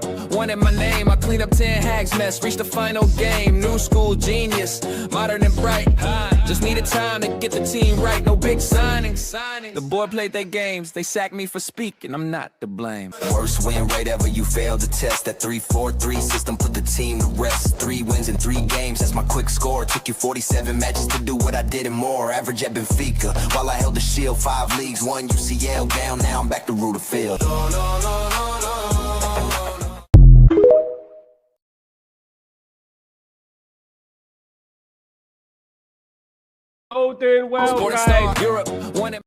Europe wanted my name. I cleaned up 10 hags mess, reached the final game. New school genius, modern and bright. Just needed time to get the team right. No big signings. The board played their games. They sacked me for speaking. I'm not to blame. Worst win rate ever. You failed to test. That 3-4-3 system put the team to rest. 3 wins in 3 games. That's my quick score. Took you 47 matches to do what I did and more. Average at Benfica. While I held the shield, 5 leagues, 1 UCL down. Now I'm back to Rutherford. All doing well, guys. Europe wanted.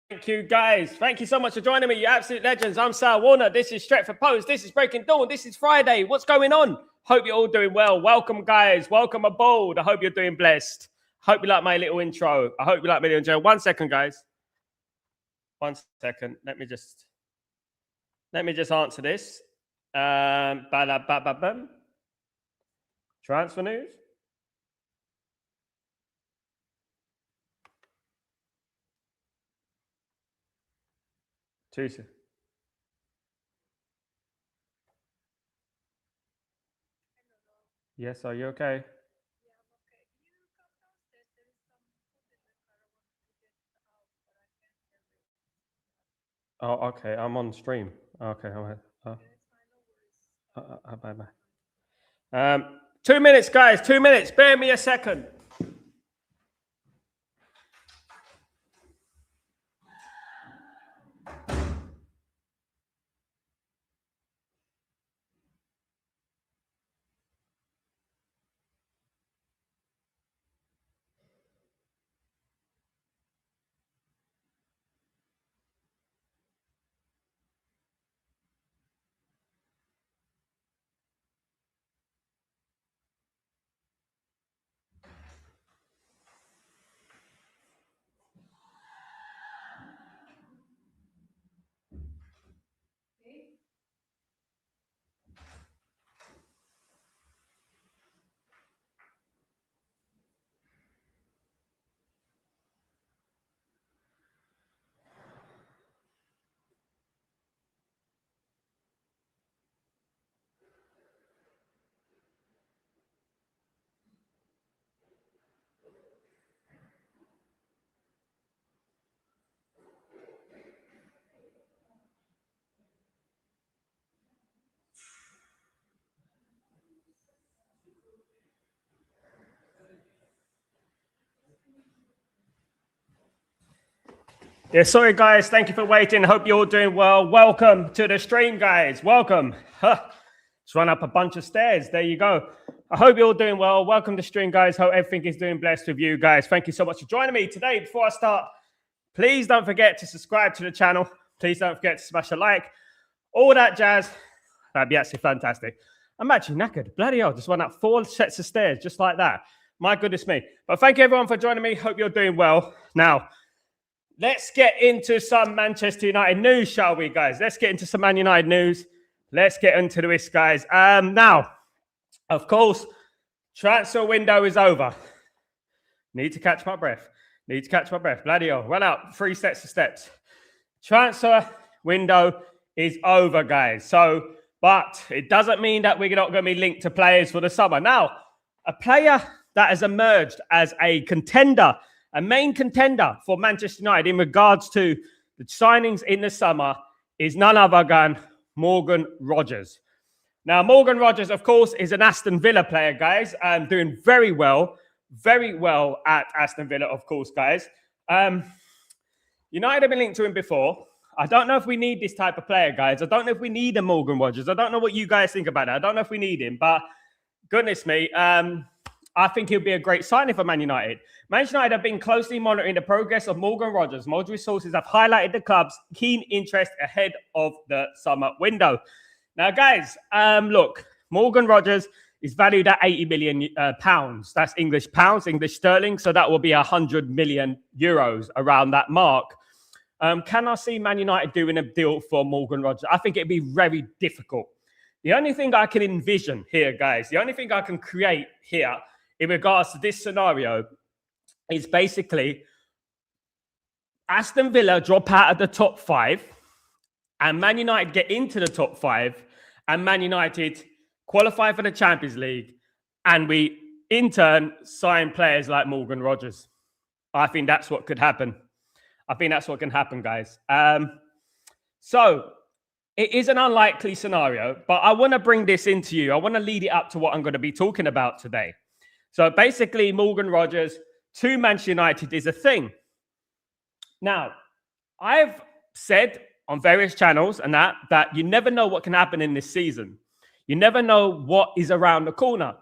Thank you, guys. Thank you so much for joining me, you absolute legends. I'm Sal Warner. This is Stretford Post. This is Breaking Dawn. This is Friday. What's going on? Hope you're all doing well. Welcome, guys. Welcome aboard. I hope you're doing blessed. Hope you like my little intro. I hope you like my little intro. 1 second, guys. 1 second. Let me just answer this. Transfer news. Tuesday. Yes, are you okay? Oh, okay. I'm on stream. Okay. Bye. 2 minutes, guys. 2 minutes. Bear me a second. Yeah, sorry, guys. Thank you for waiting. Hope you're all doing well. Welcome to the stream, guys. Welcome. Just run up a bunch of stairs. There you go. I hope you're all doing well. Welcome to the stream, guys. Hope everything is doing blessed with you, guys. Thank you so much for joining me today. Before I start, please don't forget to subscribe to the channel. Please don't forget to smash a like. All that jazz. That'd be absolutely fantastic. I'm actually knackered. Bloody hell. Just went up 4 sets of stairs just like that. My goodness me. But thank you, everyone, for joining me. Hope you're doing well. Now, let's get into some Manchester United news, shall we, guys? Let's get into some Man United news. Let's get into this, guys. Now, of course, transfer window is over. Need to catch my breath. Bloody hell. Run out 3 sets of steps. Transfer window is over, guys. So, but it doesn't mean that we're not going to be linked to players for the summer. Now, a player that has emerged as a contender, a main contender for Manchester United in regards to the signings in the summer is none other than Morgan Rogers. Now, Morgan Rogers, of course, is an Aston Villa player, guys, and doing very well at Aston Villa, of course, guys. United have been linked to him before. I don't know if we need this type of player, guys. I don't know if we need a Morgan Rogers. I don't know what you guys think about it. I don't know if we need him, but goodness me, I think he'll be a great signing for Man United. Manchester United have been closely monitoring the progress of Morgan Rogers. Multiple sources have highlighted the club's keen interest ahead of the summer window. Now, guys, look, Morgan Rogers is valued at 80 million pounds. That's English pounds, English sterling. So that will be 100 million euros around that mark. Can I see Man United doing a deal for Morgan Rogers? I think it'd be very difficult. The only thing I can envision here, guys, the only thing I can create here in regards to this scenario is basically Aston Villa drop out of the top 5 and Man United get into the top 5, and Man United qualify for the Champions League, and we, in turn, sign players like Morgan Rogers. I think that's what could happen. I think that's what can happen, guys. So it is an unlikely scenario, but I want to bring this into you. I want to lead it up to what I'm going to be talking about today. So basically, Morgan Rogers to Manchester United is a thing. Now, I've said on various channels and that you never know what can happen in this season. You never know what is around the corner.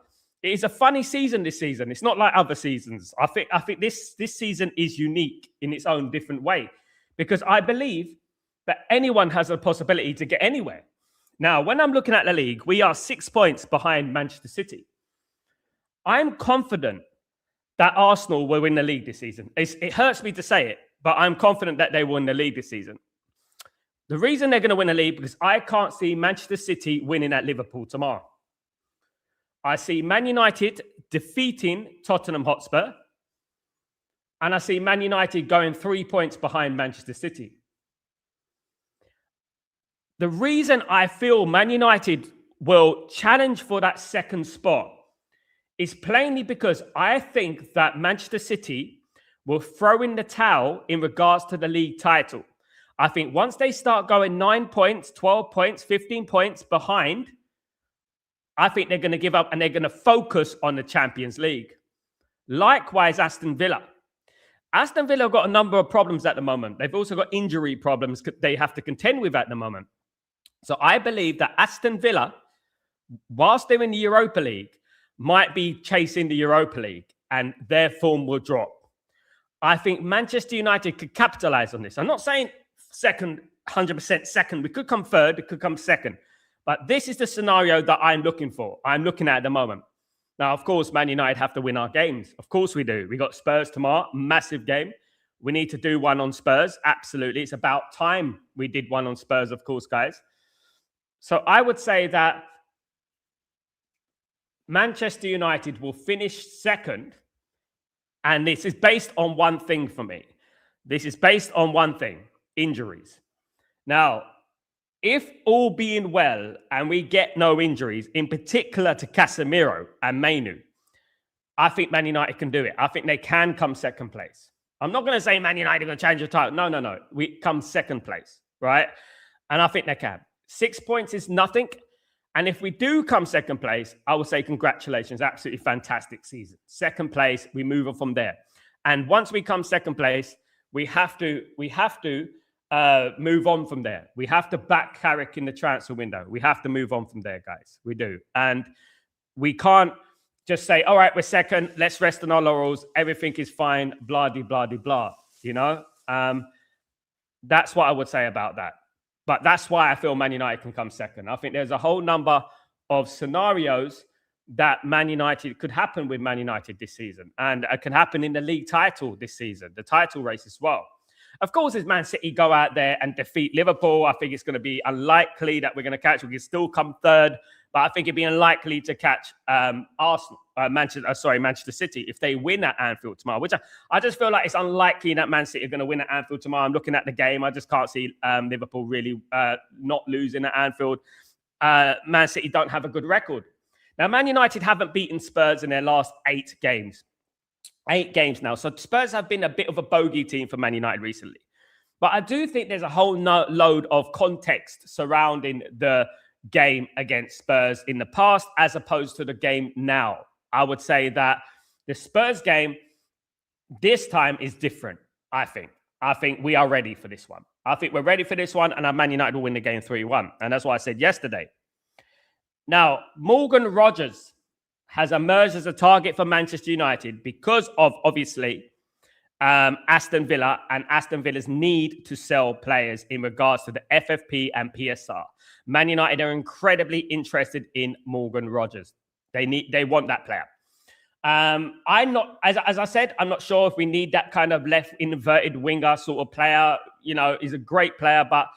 It is a funny season this season. It's not like other seasons. I think this season is unique in its own different way, because I believe that anyone has a possibility to get anywhere. Now, when I'm looking at the league, we are 6 points behind Manchester City. I'm confident that Arsenal will win the league this season. It hurts me to say it, but I'm confident that they will win the league this season. The reason they're going to win the league because I can't see Manchester City winning at Liverpool tomorrow. I see Man United defeating Tottenham Hotspur, and I see Man United going 3 points behind Manchester City. The reason I feel Man United will challenge for that second spot is plainly because I think that Manchester City will throw in the towel in regards to the league title. I think once they start going 9 points, 12 points, 15 points behind, I think they're going to give up and they're going to focus on the Champions League. Likewise, Aston Villa. Aston Villa have got a number of problems at the moment. They've also got injury problems they have to contend with at the moment. So I believe that Aston Villa, whilst they're in the Europa League, might be chasing the Europa League and their form will drop. I think Manchester United could capitalize on this. I'm not saying second, 100% second. We could come third, it could come second. But this is the scenario that I'm looking for. I'm looking at the moment. Now, of course, Man United have to win our games. Of course we do. We got Spurs tomorrow, massive game. We need to do one on Spurs. Absolutely. It's about time we did one on Spurs, of course, guys. So I would say that Manchester United will finish second. And this is based on one thing for me. This is based on one thing, injuries. Now, if all being well and we get no injuries, in particular to Casemiro and Mainu, I think Man United can do it. I think they can come second place. I'm not going to say Man United are going to change the title. No. We come second place, right? And I think they can. 6 points is nothing. And if we do come second place, I will say congratulations. Absolutely fantastic season. Second place, we move on from there. And once we come second place, we have to move on from there. We have to back Carrick in the transfer window. We have to move on from there, guys. We do. And we can't just say, all right, we're second. Let's rest on our laurels. Everything is fine. Blah, de, blah, de, blah. You know? That's what I would say about that. But that's why I feel Man United can come second. I think there's a whole number of scenarios that Man United could happen with Man United this season. And it can happen in the league title this season, the title race as well. Of course, if Man City go out there and defeat Liverpool, I think it's going to be unlikely that we're going to catch. We can still come third, but I think it'd be unlikely to catch Manchester City if they win at Anfield tomorrow, which I just feel like it's unlikely that Man City are going to win at Anfield tomorrow. I'm looking at the game. I just can't see Liverpool really not losing at Anfield. Man City don't have a good record. Now, Man United haven't beaten Spurs in their last 8 games. 8 games now. So Spurs have been a bit of a bogey team for Man United recently. But I do think there's a whole load of context surrounding the game against Spurs in the past as opposed to the game now. I would say that the Spurs game this time is different, I think. I think we are ready for this one. I think we're ready for this one, and Man United will win the game 3-1. And that's what I said yesterday. Now, Morgan Rogers has emerged as a target for Manchester United because of, obviously, Aston Villa and Aston Villa's need to sell players in regards to the FFP and PSR. Man United are incredibly interested in Morgan Rogers. They want that player. I'm not, as I said, I'm not sure if we need that kind of left inverted winger sort of player. You know, he's a great player, but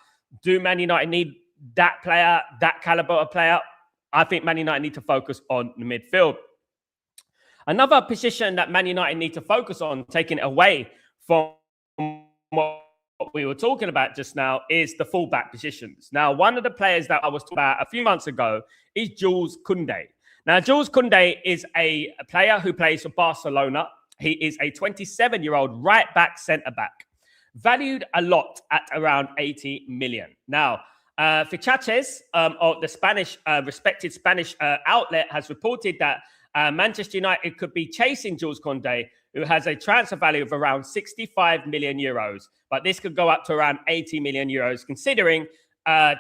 do Man United need that player, that caliber of player? I think Man United need to focus on the midfield. Another position that Man United need to focus on, taking it away from what we were talking about just now is the fullback positions. Now, one of the players that I was talking about a few months ago is Jules Koundé. Now, Jules Koundé is a player who plays for Barcelona. He is a 27-year-old right-back centre-back, valued a lot at around 80 million. Now, Fichajes, or the Spanish, respected Spanish outlet, has reported that Manchester United could be chasing Jules Koundé, who has a transfer value of around 65 million euros. But this could go up to around 80 million euros, considering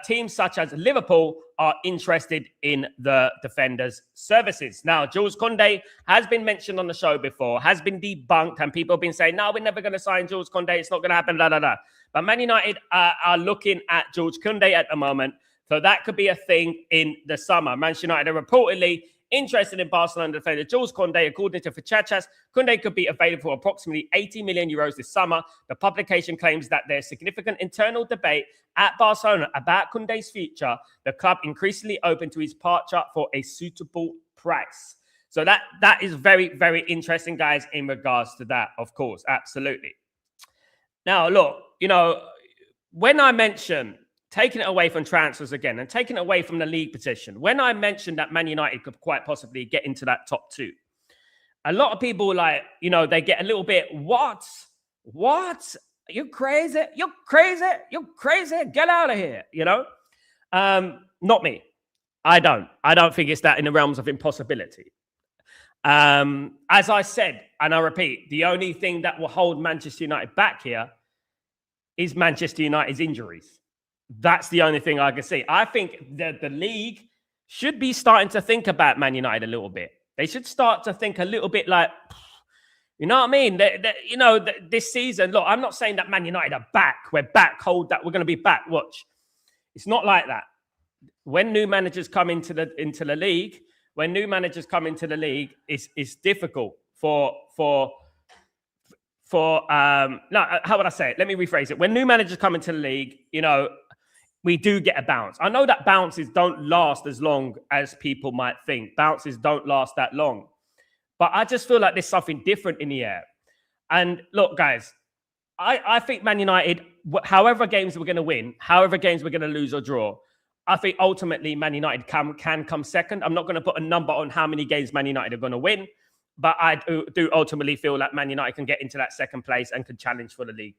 teams such as Liverpool are interested in the defender's services. Now, Jules Koundé has been mentioned on the show before, has been debunked, and people have been saying, no, we're never going to sign Jules Koundé. It's not going to happen, da, da, da. But Man United are looking at Jules Koundé at the moment. So that could be a thing in the summer. Manchester United are reportedly interested in Barcelona defender Jules Koundé. According to Fichajes, Koundé could be available for approximately 80 million euros this summer. The publication claims that there's significant internal debate at Barcelona about Koundé's future. The club increasingly open to his departure for a suitable price. So that is very, very interesting, guys, in regards to that, of course. Absolutely. Now, look, you know, when I mention taking it away from transfers again and taking it away from the league position, when I mentioned that Man United could quite possibly get into that top two, a lot of people, like, you know, they get a little bit, what? You crazy? You're crazy? You're crazy? Get out of here, you know? Not me. I don't think it's that in the realms of impossibility. As I said, and I repeat, the only thing that will hold Manchester United back here is Manchester United's injuries. That's the only thing I can see. I think that the league should be starting to think about Man United a little bit. They should start to think a little bit like, you know what I mean? This season, look, I'm not saying that Man United are back. We're back. Hold that. We're going to be back. Watch. It's not like that. When new managers come into the league, it's difficult for how would I say it? Let me rephrase it. When new managers come into the league, you know, we do get a bounce. I know that bounces don't last as long as people might think. Bounces don't last that long. But I just feel like there's something different in the air. And look, guys, I think Man United, however games we're going to win, however games we're going to lose or draw, I think ultimately Man United can come second. I'm not going to put a number on how many games Man United are going to win, but I do ultimately feel like Man United can get into that second place and can challenge for the league.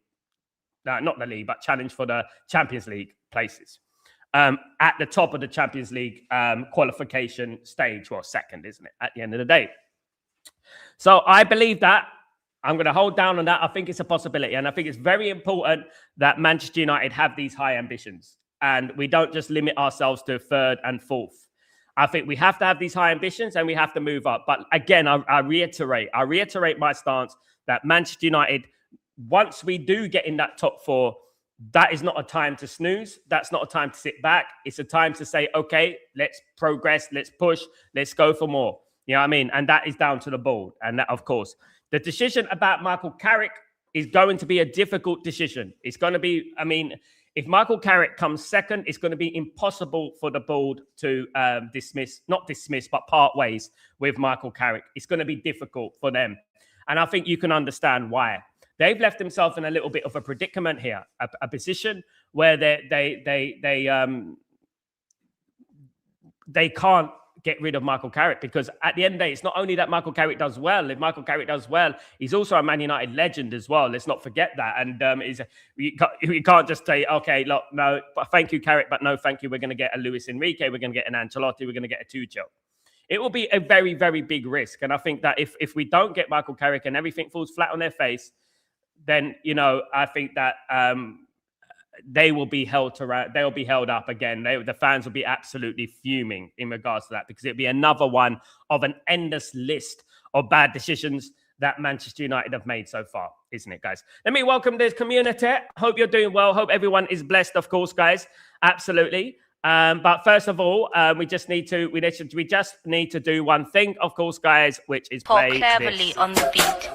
Not the league, but challenge for the Champions League places. At the top of the Champions League qualification stage, well, second, isn't it, at the end of the day? So I believe that. I'm going to hold down on that. I think it's a possibility. And I think it's very important that Manchester United have these high ambitions. And we don't just limit ourselves to third and fourth. I think we have to have these high ambitions and we have to move up. But again, I reiterate my stance that Manchester United, once we do get in that top four, that is not a time to snooze. That's not a time to sit back. It's a time to say, okay, let's progress, let's push, let's go for more. You know what I mean? And that is down to the board. And that, of course, the decision about Michael Carrick is going to be a difficult decision. It's going to be, I mean, if Michael Carrick comes second, it's going to be impossible for the board to not dismiss, but part ways with Michael Carrick. It's going to be difficult for them. And I think you can understand why. They've left themselves in a little bit of a predicament here, a position where they can't get rid of Michael Carrick, because at the end of the day, it's not only that Michael Carrick does well. If Michael Carrick does well, he's also a Man United legend as well. Let's not forget that. And you can't just say, okay, look, no, but thank you, Carrick, but no, thank you. We're going to get a Luis Enrique. We're going to get an Ancelotti. We're going to get a Tuchel. It will be a very, very big risk. And I think that if we don't get Michael Carrick and everything falls flat on their face, then, you know, I think that they will be held up again. The fans will be absolutely fuming in regards to that, because it'll be another one of an endless list of bad decisions that Manchester United have made so far, isn't it, guys? Let me welcome this community. Hope you're doing well. Hope everyone is blessed, of course, guys. Absolutely. But first of all, we just need to do one thing, of course, guys, which is play cleverly this. On the beat.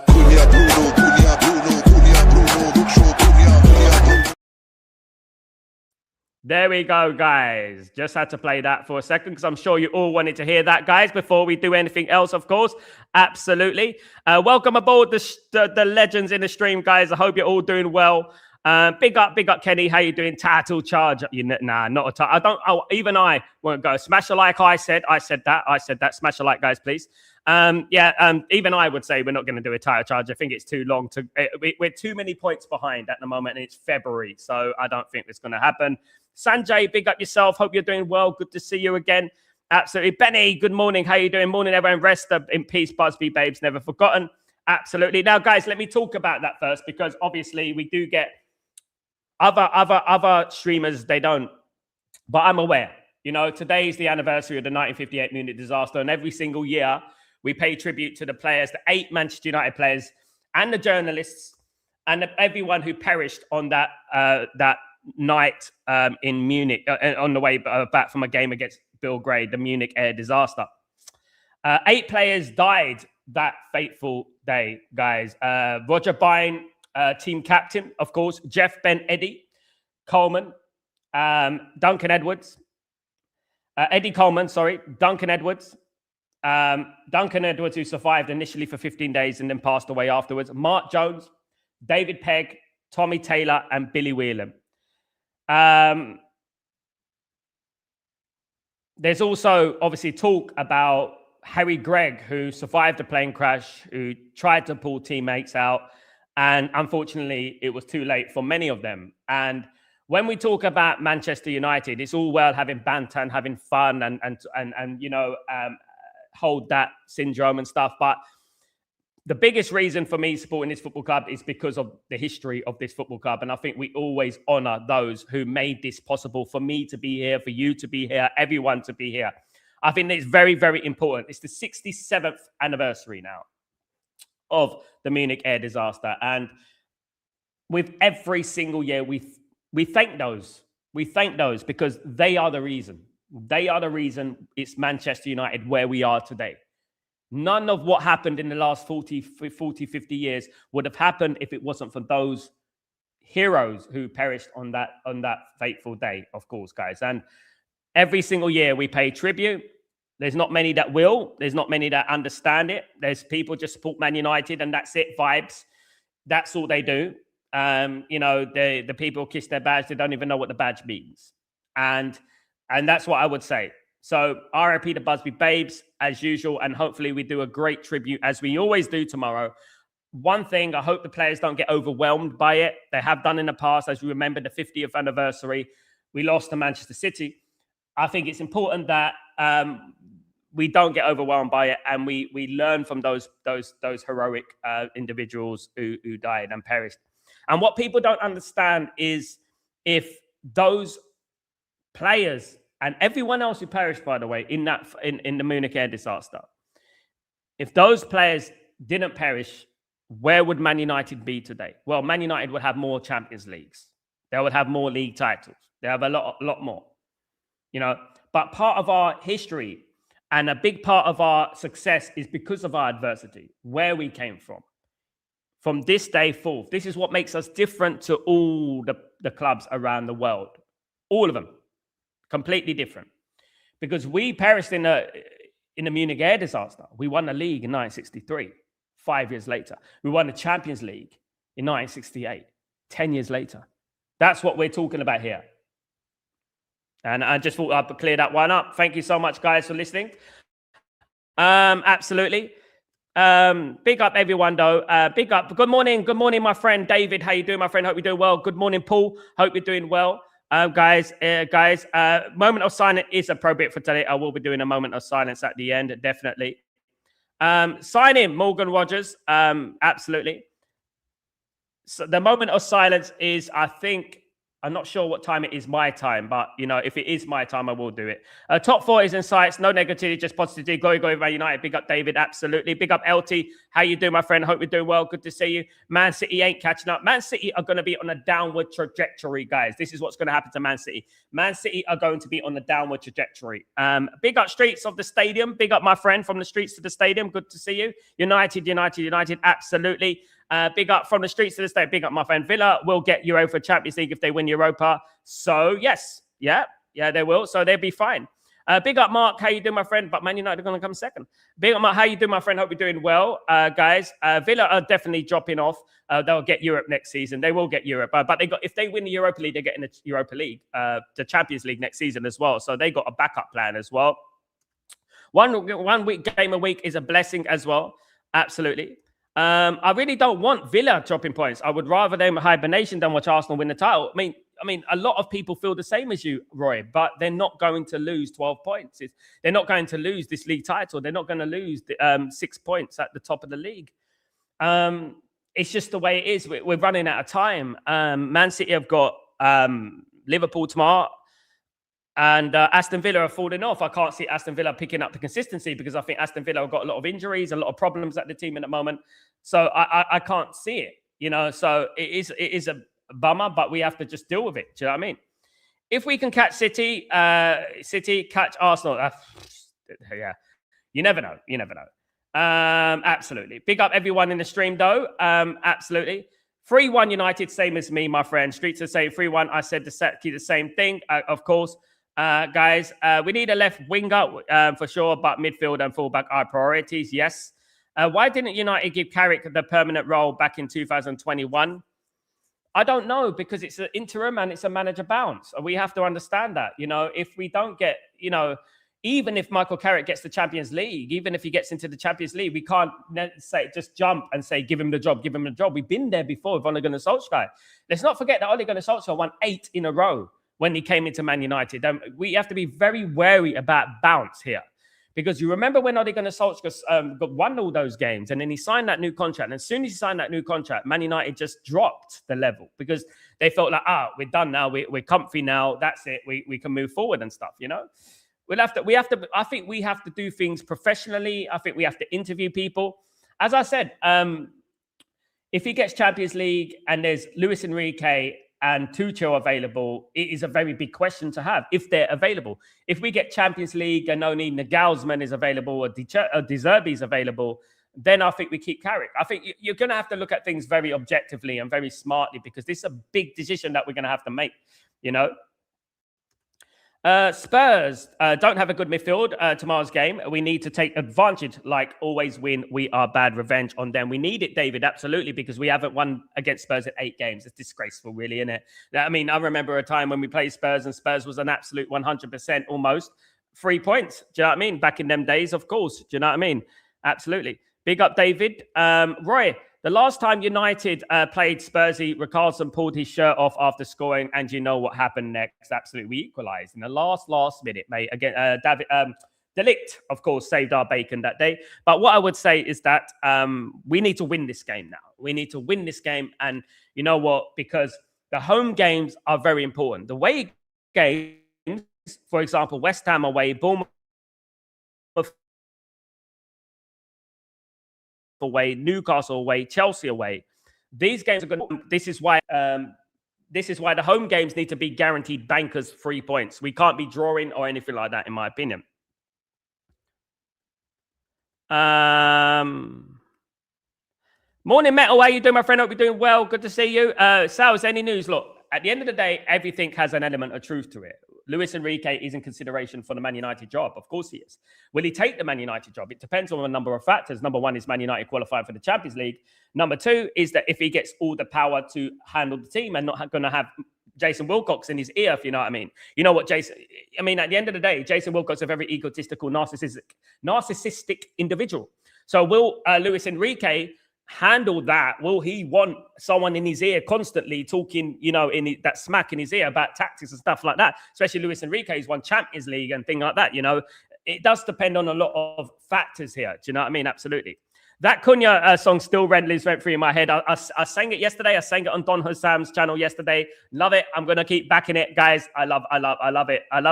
There we go, guys. Just had to play that for a second because I'm sure you all wanted to hear that, guys, before we do anything else, of course. Absolutely. Welcome aboard the legends in the stream, guys. I hope you're all doing well. Big up, Kenny. How you doing? Title charge. Nah, not a title. I don't. Oh, even I won't go. Smash a like. I said that. Smash a like, guys, please. Even I would say we're not going to do a title charge. I think it's too long. We're too many points behind at the moment, and it's February, so I don't think it's going to happen. Sanjay, big up yourself. Hope you're doing well. Good to see you again. Absolutely. Benny, good morning. How you doing? Morning, everyone. Rest in peace, Busby babes. Never forgotten. Absolutely. Now, guys, let me talk about that first, because obviously we do get other streamers. They don't, but I'm aware. Today is the anniversary of the 1958 Munich disaster, and every single year we pay tribute to the players, the 8 Manchester United players, and the journalists, and everyone who perished on that night in Munich on the way back from a game against Belgrade, the Munich air disaster. 8 players died that fateful day, guys. Roger Byrne, team captain, of course. Jeff Ben Eddie Coleman, Duncan Edwards. Eddie Coleman, sorry. Duncan Edwards. Duncan Edwards, who survived initially for 15 days and then passed away afterwards. Mark Jones, David Pegg, Tommy Taylor, and Billy Whelan. There's also obviously talk about Harry Gregg, who survived a plane crash, who tried to pull teammates out, and unfortunately it was too late for many of them. And when we talk about Manchester United, it's all well having banter and having fun and hold that syndrome and stuff, but the biggest reason for me supporting this football club is because of the history of this football club. And I think we always honor those who made this possible for me to be here, for you to be here, everyone to be here. I think it's very, very important. It's the 67th anniversary now of the Munich air disaster. And with every single year, we thank those. We thank those because they are the reason. They are the reason it's Manchester United where we are today. None of what happened in the last 40, 50 years would have happened if it wasn't for those heroes who perished on that fateful day, of course, guys. And every single year we pay tribute. There's not many that will. There's not many that understand it. There's people just support Man United and that's it, vibes. That's all they do. The people kiss their badge. They don't even know what the badge means. And that's what I would say. So RIP to Busby Babes, as usual, and hopefully we do a great tribute, as we always do tomorrow. One thing, I hope the players don't get overwhelmed by it. They have done in the past, as we remember the 50th anniversary. We lost to Manchester City. I think it's important that we don't get overwhelmed by it, and we learn from those heroic individuals who died and perished. And what people don't understand is if those players and everyone else who perished, by the way, in the Munich air disaster, if those players didn't perish, where would Man United be today? Well, Man United would have more Champions Leagues. They would have more league titles. They have a lot more. But part of our history and a big part of our success is because of our adversity, where we came from this day forth. This is what makes us different to all the clubs around the world. All of them. Completely different. Because we perished in the Munich air disaster. We won the league in 1963, 5 years later. We won the Champions League in 1968, 10 years later. That's what we're talking about here. And I just thought I'd clear that one up. Thank you so much, guys, for listening. Absolutely. Big up everyone, though. Big up. Good morning, my friend David. How you doing, my friend? Hope you're doing well. Good morning, Paul. Hope you're doing well. Guys, moment of silence is appropriate for today. I will be doing a moment of silence at the end, definitely. Sign in, Morgan Rogers. Absolutely. So the moment of silence is, I think, I'm not sure what time it is my time, but, if it is my time, I will do it. Top 4 is in sights. No negativity, just positivity. Glory, Man United. Big up, David. Absolutely. Big up, LT. How you doing, my friend? Hope you're doing well. Good to see you. Man City ain't catching up. Man City are going to be on a downward trajectory, guys. This is what's going to happen to Man City. Man City are going to be on a downward trajectory. Big up, streets of the stadium. Big up, my friend, from the streets to the stadium. Good to see you. United. Absolutely. Big up from the streets to the state. Big up, my friend. Villa will get Europa Champions League if they win Europa. So, yes. Yeah, they will. So they'll be fine. Big up, Mark. How you doing, my friend? But Man United are going to come second. Big up, Mark. How you doing, my friend? Hope you're doing well, guys. Villa are definitely dropping off. They'll get Europe next season. They will get Europe, but if they win the Europa League, they get in the Europa League, the Champions League next season as well. So they got a backup plan as well. One week game a week is a blessing as well. Absolutely. I really don't want Villa dropping points. I would rather them hibernation than watch Arsenal win the title. I mean, a lot of people feel the same as you, Roy, but they're not going to lose 12 points. They're not going to lose this league title. They're not going to lose 6 points at the top of the league. It's just the way it is. We're running out of time. Man City have got Liverpool tomorrow. And Aston Villa are falling off. I can't see Aston Villa picking up the consistency because I think Aston Villa have got a lot of injuries, a lot of problems at the team at the moment. So I can't see it, you know. So it is a bummer, but we have to just deal with it. Do you know what I mean? If we can catch City, catch Arsenal. Yeah, you never know. You never know. Absolutely. Big up everyone in the stream, though. Absolutely. 3-1 United, same as me, my friend. Streets are saying 3-1. I said the same thing, of course. Guys, we need a left winger for sure, but midfield and fullback are priorities. Yes. Why didn't United give Carrick the permanent role back in 2021? I don't know, because it's an interim and it's a manager bounce. We have to understand that. You know, if we don't get, you know, even if Michael Carrick gets the Champions League, even if he gets into the Champions League, we can't say just jump and say give him the job, give him the job. We've been there before with Ole Gunnar Solskjaer. Let's not forget that Ole Gunnar Solskjaer won 8 in a row when he came into Man United. We have to be very wary about bounce here, because you remember when Ole Gunnar Solskjaer won all those games and then he signed that new contract. And as soon as he signed that new contract, Man United just dropped the level because they felt like, we're done now. We're comfy now. That's it. We can move forward and stuff, you know? I think we have to do things professionally. I think we have to interview people. As I said, if he gets Champions League and there's Luis Enrique and Tuchel available, it is a very big question to have if they're available. If we get Champions League and only Nagelsmann is available or De Zerbi is available, then I think we keep Carrick. I think you're going to have to look at things very objectively and very smartly, because this is a big decision that we're going to have to make, you know? Spurs don't have a good midfield tomorrow's game. We need to take advantage, like always win. We are bad revenge on them. We need it, David, absolutely, because we haven't won against Spurs in 8 games. It's disgraceful, really, isn't it? I mean, I remember a time when we played Spurs and Spurs was an absolute 100% almost 3 points. Do you know what I mean? Back in them days, of course. Do you know what I mean? Absolutely. Big up, David. Roy, the last time United played Spursy, Richarlison pulled his shirt off after scoring, and you know what happened next? Absolutely, we equalised in the last minute, mate. Again, David De Ligt, of course, saved our bacon that day. But what I would say is that we need to win this game now. We need to win this game, and you know what? Because the home games are very important. The away games, for example, West Ham away, Bournemouth away, Newcastle away, Chelsea away. These games are good. This is why the home games need to be guaranteed bankers 3 points. We can't be drawing or anything like that, in my opinion. Morning, Metal. How you doing, my friend? Hope you're doing well. Good to see you. Sal, is any news? Look, at the end of the day, everything has an element of truth to it. Luis Enrique is in consideration for the Man United job. Of course he is. Will he take the Man United job? It depends on a number of factors. Number one is Man United qualifying for the Champions League. Number two is that if he gets all the power to handle the team and not going to have Jason Wilcox in his ear, if you know what I mean. You know what, Jason? I mean, at the end of the day, Jason Wilcox is a very egotistical, narcissistic individual. So will Luis Enrique handle that? Will he want someone in his ear constantly talking, you know, that smack in his ear about tactics and stuff like that? Especially Luis Enrique's won Champions League and things like that, you know. It does depend on a lot of factors here. Do you know what I mean? Absolutely. That Cunha song still rent free in my head. I sang it yesterday. I sang it on Don Hassam's channel yesterday. Love it. I'm going to keep backing it, guys. I love it. I love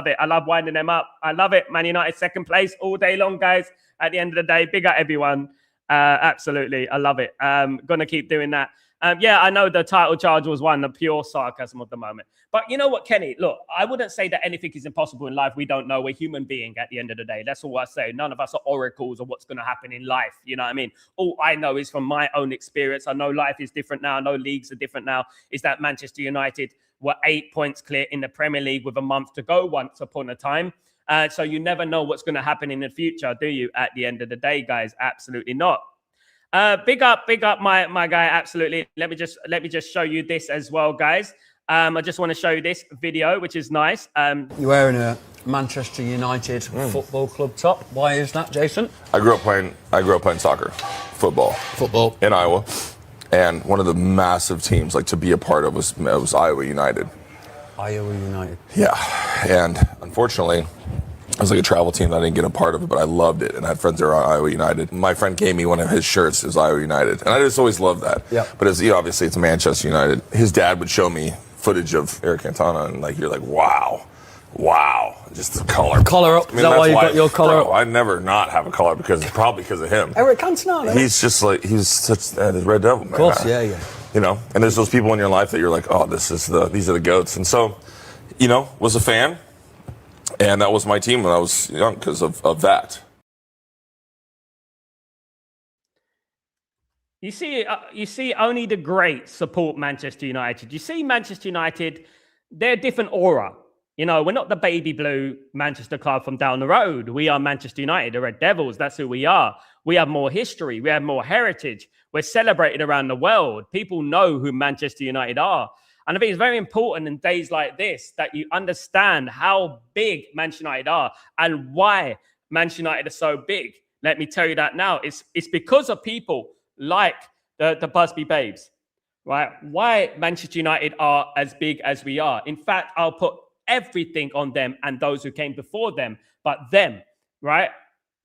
it. I love winding them up. I love it. Man United second place all day long, guys. At the end of the day, big up everyone. Absolutely. I love it. Gonna keep doing that. Yeah, I know the title charge was one, the pure sarcasm of the moment. But you know what, Kenny? Look, I wouldn't say that anything is impossible in life. We don't know. We're human beings at the end of the day. That's all I say. None of us are oracles of what's going to happen in life. You know what I mean? All I know is from my own experience. I know life is different now. I know leagues are different now. Is that Manchester United were 8 points clear in the Premier League with a month to go once upon a time. So you never know what's going to happen in the future, do you? At the end of the day, guys, absolutely not. Big up my guy. Absolutely. Let me just show you this as well, guys. I just want to show you this video, which is nice. You're wearing a Manchester United football club top. Why is that, Jason? I grew up playing soccer, football in Iowa, and one of the massive teams like to be a part of was Iowa United. Iowa United. Yeah, and unfortunately, it was like a travel team that I didn't get a part of it, but I loved it, and I had friends that were on Iowa United. My friend gave me one of his shirts. It was Iowa United, and I just always loved that. Yeah. But obviously it's Manchester United. His dad would show me footage of Eric Cantona, and like you're like, wow, just the collar. Collar up. Is that why you got your collar up? I never not have a collar probably because of him. Eric Cantona. He's just like he's such the Red Devil, man. Of course, yeah. You know, and there's those people in your life that you're like, oh, these are the goats, and so, was a fan. And that was my team when I was young because of that. You see, only the great support Manchester United. You see, Manchester United, they're a different aura. We're not the baby blue Manchester club from down the road. We are Manchester United, the Red Devils. That's who we are. We have more history. We have more heritage. We're celebrated around the world. People know who Manchester United are. And I think it's very important in days like this that you understand how big Manchester United are and why Manchester United are so big. Let me tell you that now. It's because of people like the Busby Babes, right? Why Manchester United are as big as we are. In fact, I'll put everything on them and those who came before them, but them, right?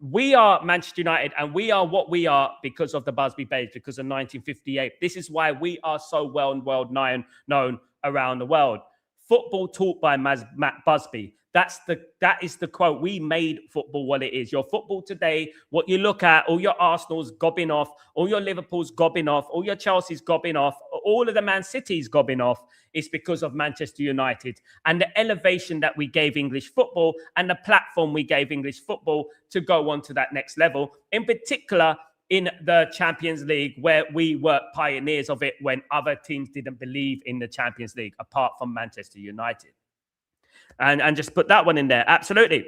We are Manchester United, and we are what we are because of the Busby Babes, because of 1958. This is why we are so well known around the world. Football taught by Matt Busby. That is the quote. We made football what it is. Your football today, what you look at, all your Arsenal's gobbing off, all your Liverpool's gobbing off, all your Chelsea's gobbing off, all of the Man City's gobbing off, is because of Manchester United and the elevation that we gave English football and the platform we gave English football to go on to that next level. In particular, in the Champions League, where we were pioneers of it when other teams didn't believe in the Champions League, apart from Manchester United. And just put that one in there. Absolutely.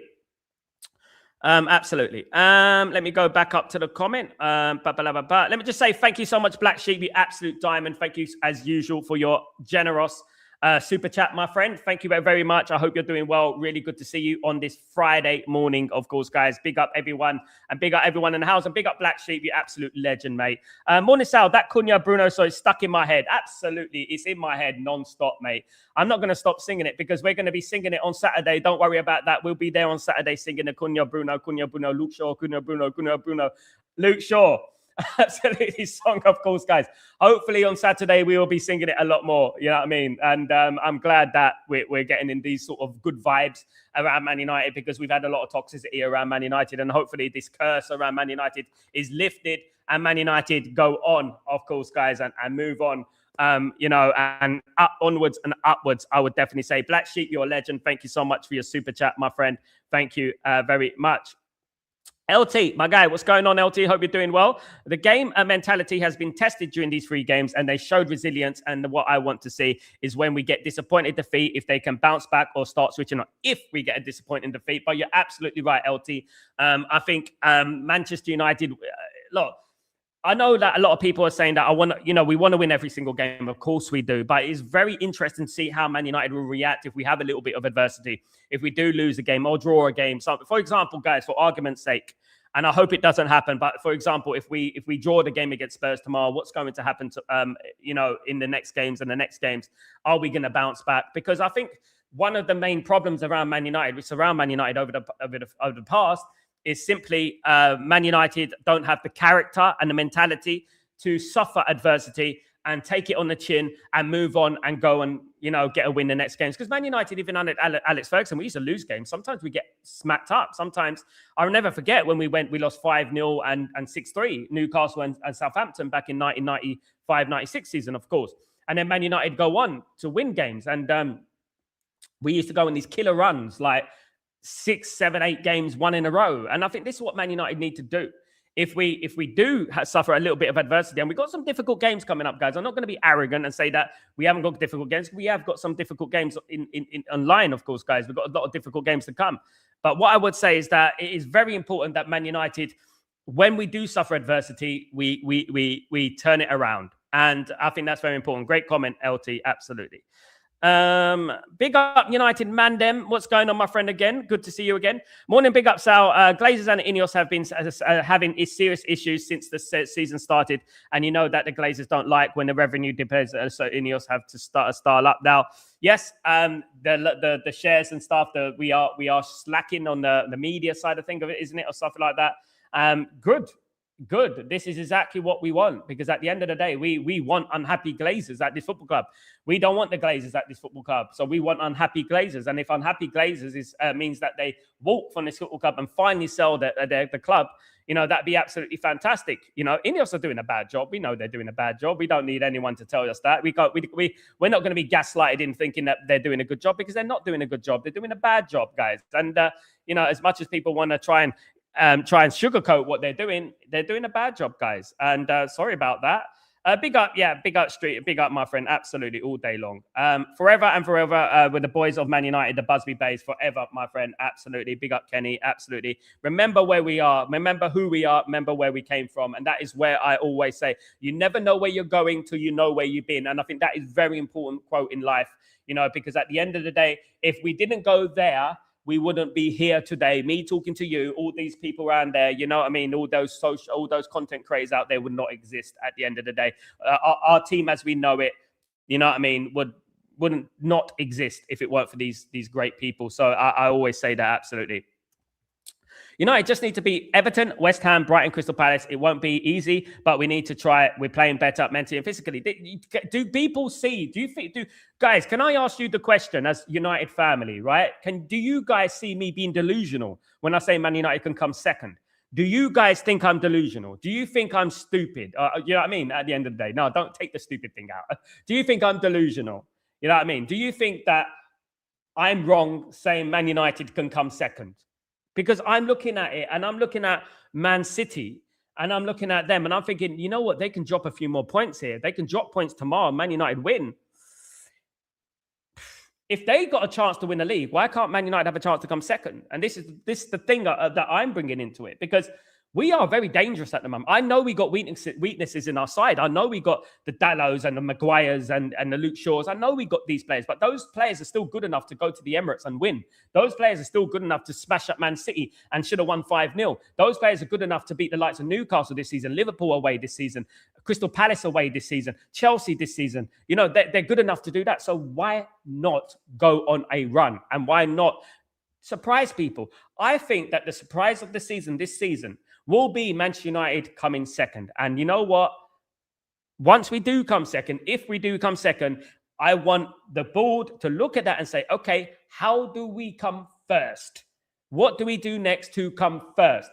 Absolutely. Let me go back up to the comment. Let me just say thank you so much, Black Sheep, you absolute diamond. Thank you, as usual, for your generous super chat, my friend. Thank you very, very much. I hope you're doing well. Really good to see you on this Friday morning, of course, guys. Big up everyone, and big up everyone in the house, and big up Black Sheep, you absolute legend, mate. Morning, Sal. That Cunha Bruno, so it's stuck in my head. Absolutely, it's in my head non-stop, mate. I'm not going to stop singing it because we're going to be singing it on Saturday. Don't worry about that. We'll be there on Saturday singing the Cunha Bruno, Luke Shaw, Cunha Bruno, Luke Shaw. Absolutely song, of course, guys. Hopefully on Saturday we will be singing it a lot more. You know what I mean? And I'm glad that we're getting in these sort of good vibes around Man United, because we've had a lot of toxicity around Man United, and hopefully this curse around Man United is lifted and Man United go on, of course, guys, and move on. And onwards and upwards. I would definitely say, Black Sheep, you're a legend. Thank you so much for your super chat, my friend. Thank you very much. LT, my guy, what's going on, LT? Hope you're doing well. The game mentality has been tested during these 3 games, and they showed resilience. And what I want to see is when we get disappointed defeat, if they can bounce back or start switching on, if we get a disappointing defeat. But you're absolutely right, LT. I think Manchester United, look, I know that a lot of people are saying that we want to win every single game. Of course we do. But it's very interesting to see how Man United will react if we have a little bit of adversity. If we do lose a game or draw a game. So, for example, guys, for argument's sake, and I hope it doesn't happen, but for example, if we draw the game against Spurs tomorrow, what's going to happen to in the next games and the next games? Are we going to bounce back? Because I think one of the main problems around Man United, which surround Man United over the past, is simply Man United don't have the character and the mentality to suffer adversity and take it on the chin and move on and go and, get a win the next games. Because Man United, even under Alex Ferguson, we used to lose games. Sometimes we get smacked up. Sometimes, I'll never forget when we lost 5-0 and 6-3, Newcastle and Southampton back in 1995-96 season, of course. And then Man United go on to win games. And we used to go on these killer runs, like 6, 7, 8 games, 1 in a row. And I think this is what Man United need to do. If we do suffer a little bit of adversity, and we've got some difficult games coming up, guys. I'm not going to be arrogant and say that we haven't got difficult games. We have got some difficult games in online, of course, guys. We've got a lot of difficult games to come. But what I would say is that it is very important that Man United, when we do suffer adversity, we turn it around. And I think that's very important. Great comment, LT. Absolutely. Big up United Mandem. What's going on, my friend? Again, good to see you again. Morning, big up Sal. Glazers and Ineos have been having serious issues since the season started, and you know that the Glazers don't like when the revenue dips, so Ineos have to start up now. Yes, the shares and stuff. We are slacking on the media side of things of it, isn't it, or something like that. Good. This is exactly what we want, because at the end of the day, we want unhappy Glazers at this football club. We don't want the Glazers at this football club. So we want unhappy Glazers. And if unhappy Glazers means that they walk from this football club and finally sell the club, you know, that'd be absolutely fantastic. You know, Ineos are doing a bad job. We know they're doing a bad job. We don't need anyone to tell us that. We're not going to be gaslighted in thinking that they're doing a good job, because they're not doing a good job. They're doing a bad job, guys. And, you know, as much as people want to try and sugarcoat what they're doing a bad job, guys. And sorry about that. Big up Street, big up my friend, absolutely, all day long. Forever and forever with the boys of Man United, the Busby Bays, forever, my friend, absolutely. Big up Kenny, absolutely. Remember where we are, remember who we are, remember where we came from. And that is where I always say, you never know where you're going till you know where you've been. And I think that is very important quote in life, you know, because at the end of the day, if we didn't go there, we wouldn't be here today. Me talking to you, all these people around there, you know what I mean? All those content creators out there would not exist at the end of the day. Our team as we know it, you know what I mean, wouldn't not exist if it weren't for these great people. So I always say that, absolutely. You know, it just need to be Everton, West Ham, Brighton, Crystal Palace. It won't be easy, but we need to try it. We're playing better mentally and physically. Do people see? Guys, can I ask you the question as United family, right? Do you guys see me being delusional when I say Man United can come second? Do you guys think I'm delusional? Do you think I'm stupid? You know what I mean? At the end of the day, no, don't take the stupid thing out. Do you think I'm delusional? You know what I mean? Do you think that I'm wrong saying Man United can come second? Because I'm looking at it and I'm looking at Man City and I'm looking at them and I'm thinking, you know what? They can drop a few more points here. They can drop points tomorrow. Man United win. If they got a chance to win the league, why can't Man United have a chance to come second? And this is the thing that I'm bringing into it, because we are very dangerous at the moment. I know we got weaknesses in our side. I know we got the Dallots and the Maguires and the Luke Shaws. I know we got these players, but those players are still good enough to go to the Emirates and win. Those players are still good enough to smash up Man City and should have won 5-0. Those players are good enough to beat the likes of Newcastle this season, Liverpool away this season, Crystal Palace away this season, Chelsea this season. You know, they're good enough to do that. So why not go on a run? And why not surprise people? I think that the surprise of the season this season will be Manchester United coming second. And you know what? Once we do come second, if we do come second, I want the board to look at that and say, okay, how do we come first? What do we do next to come first?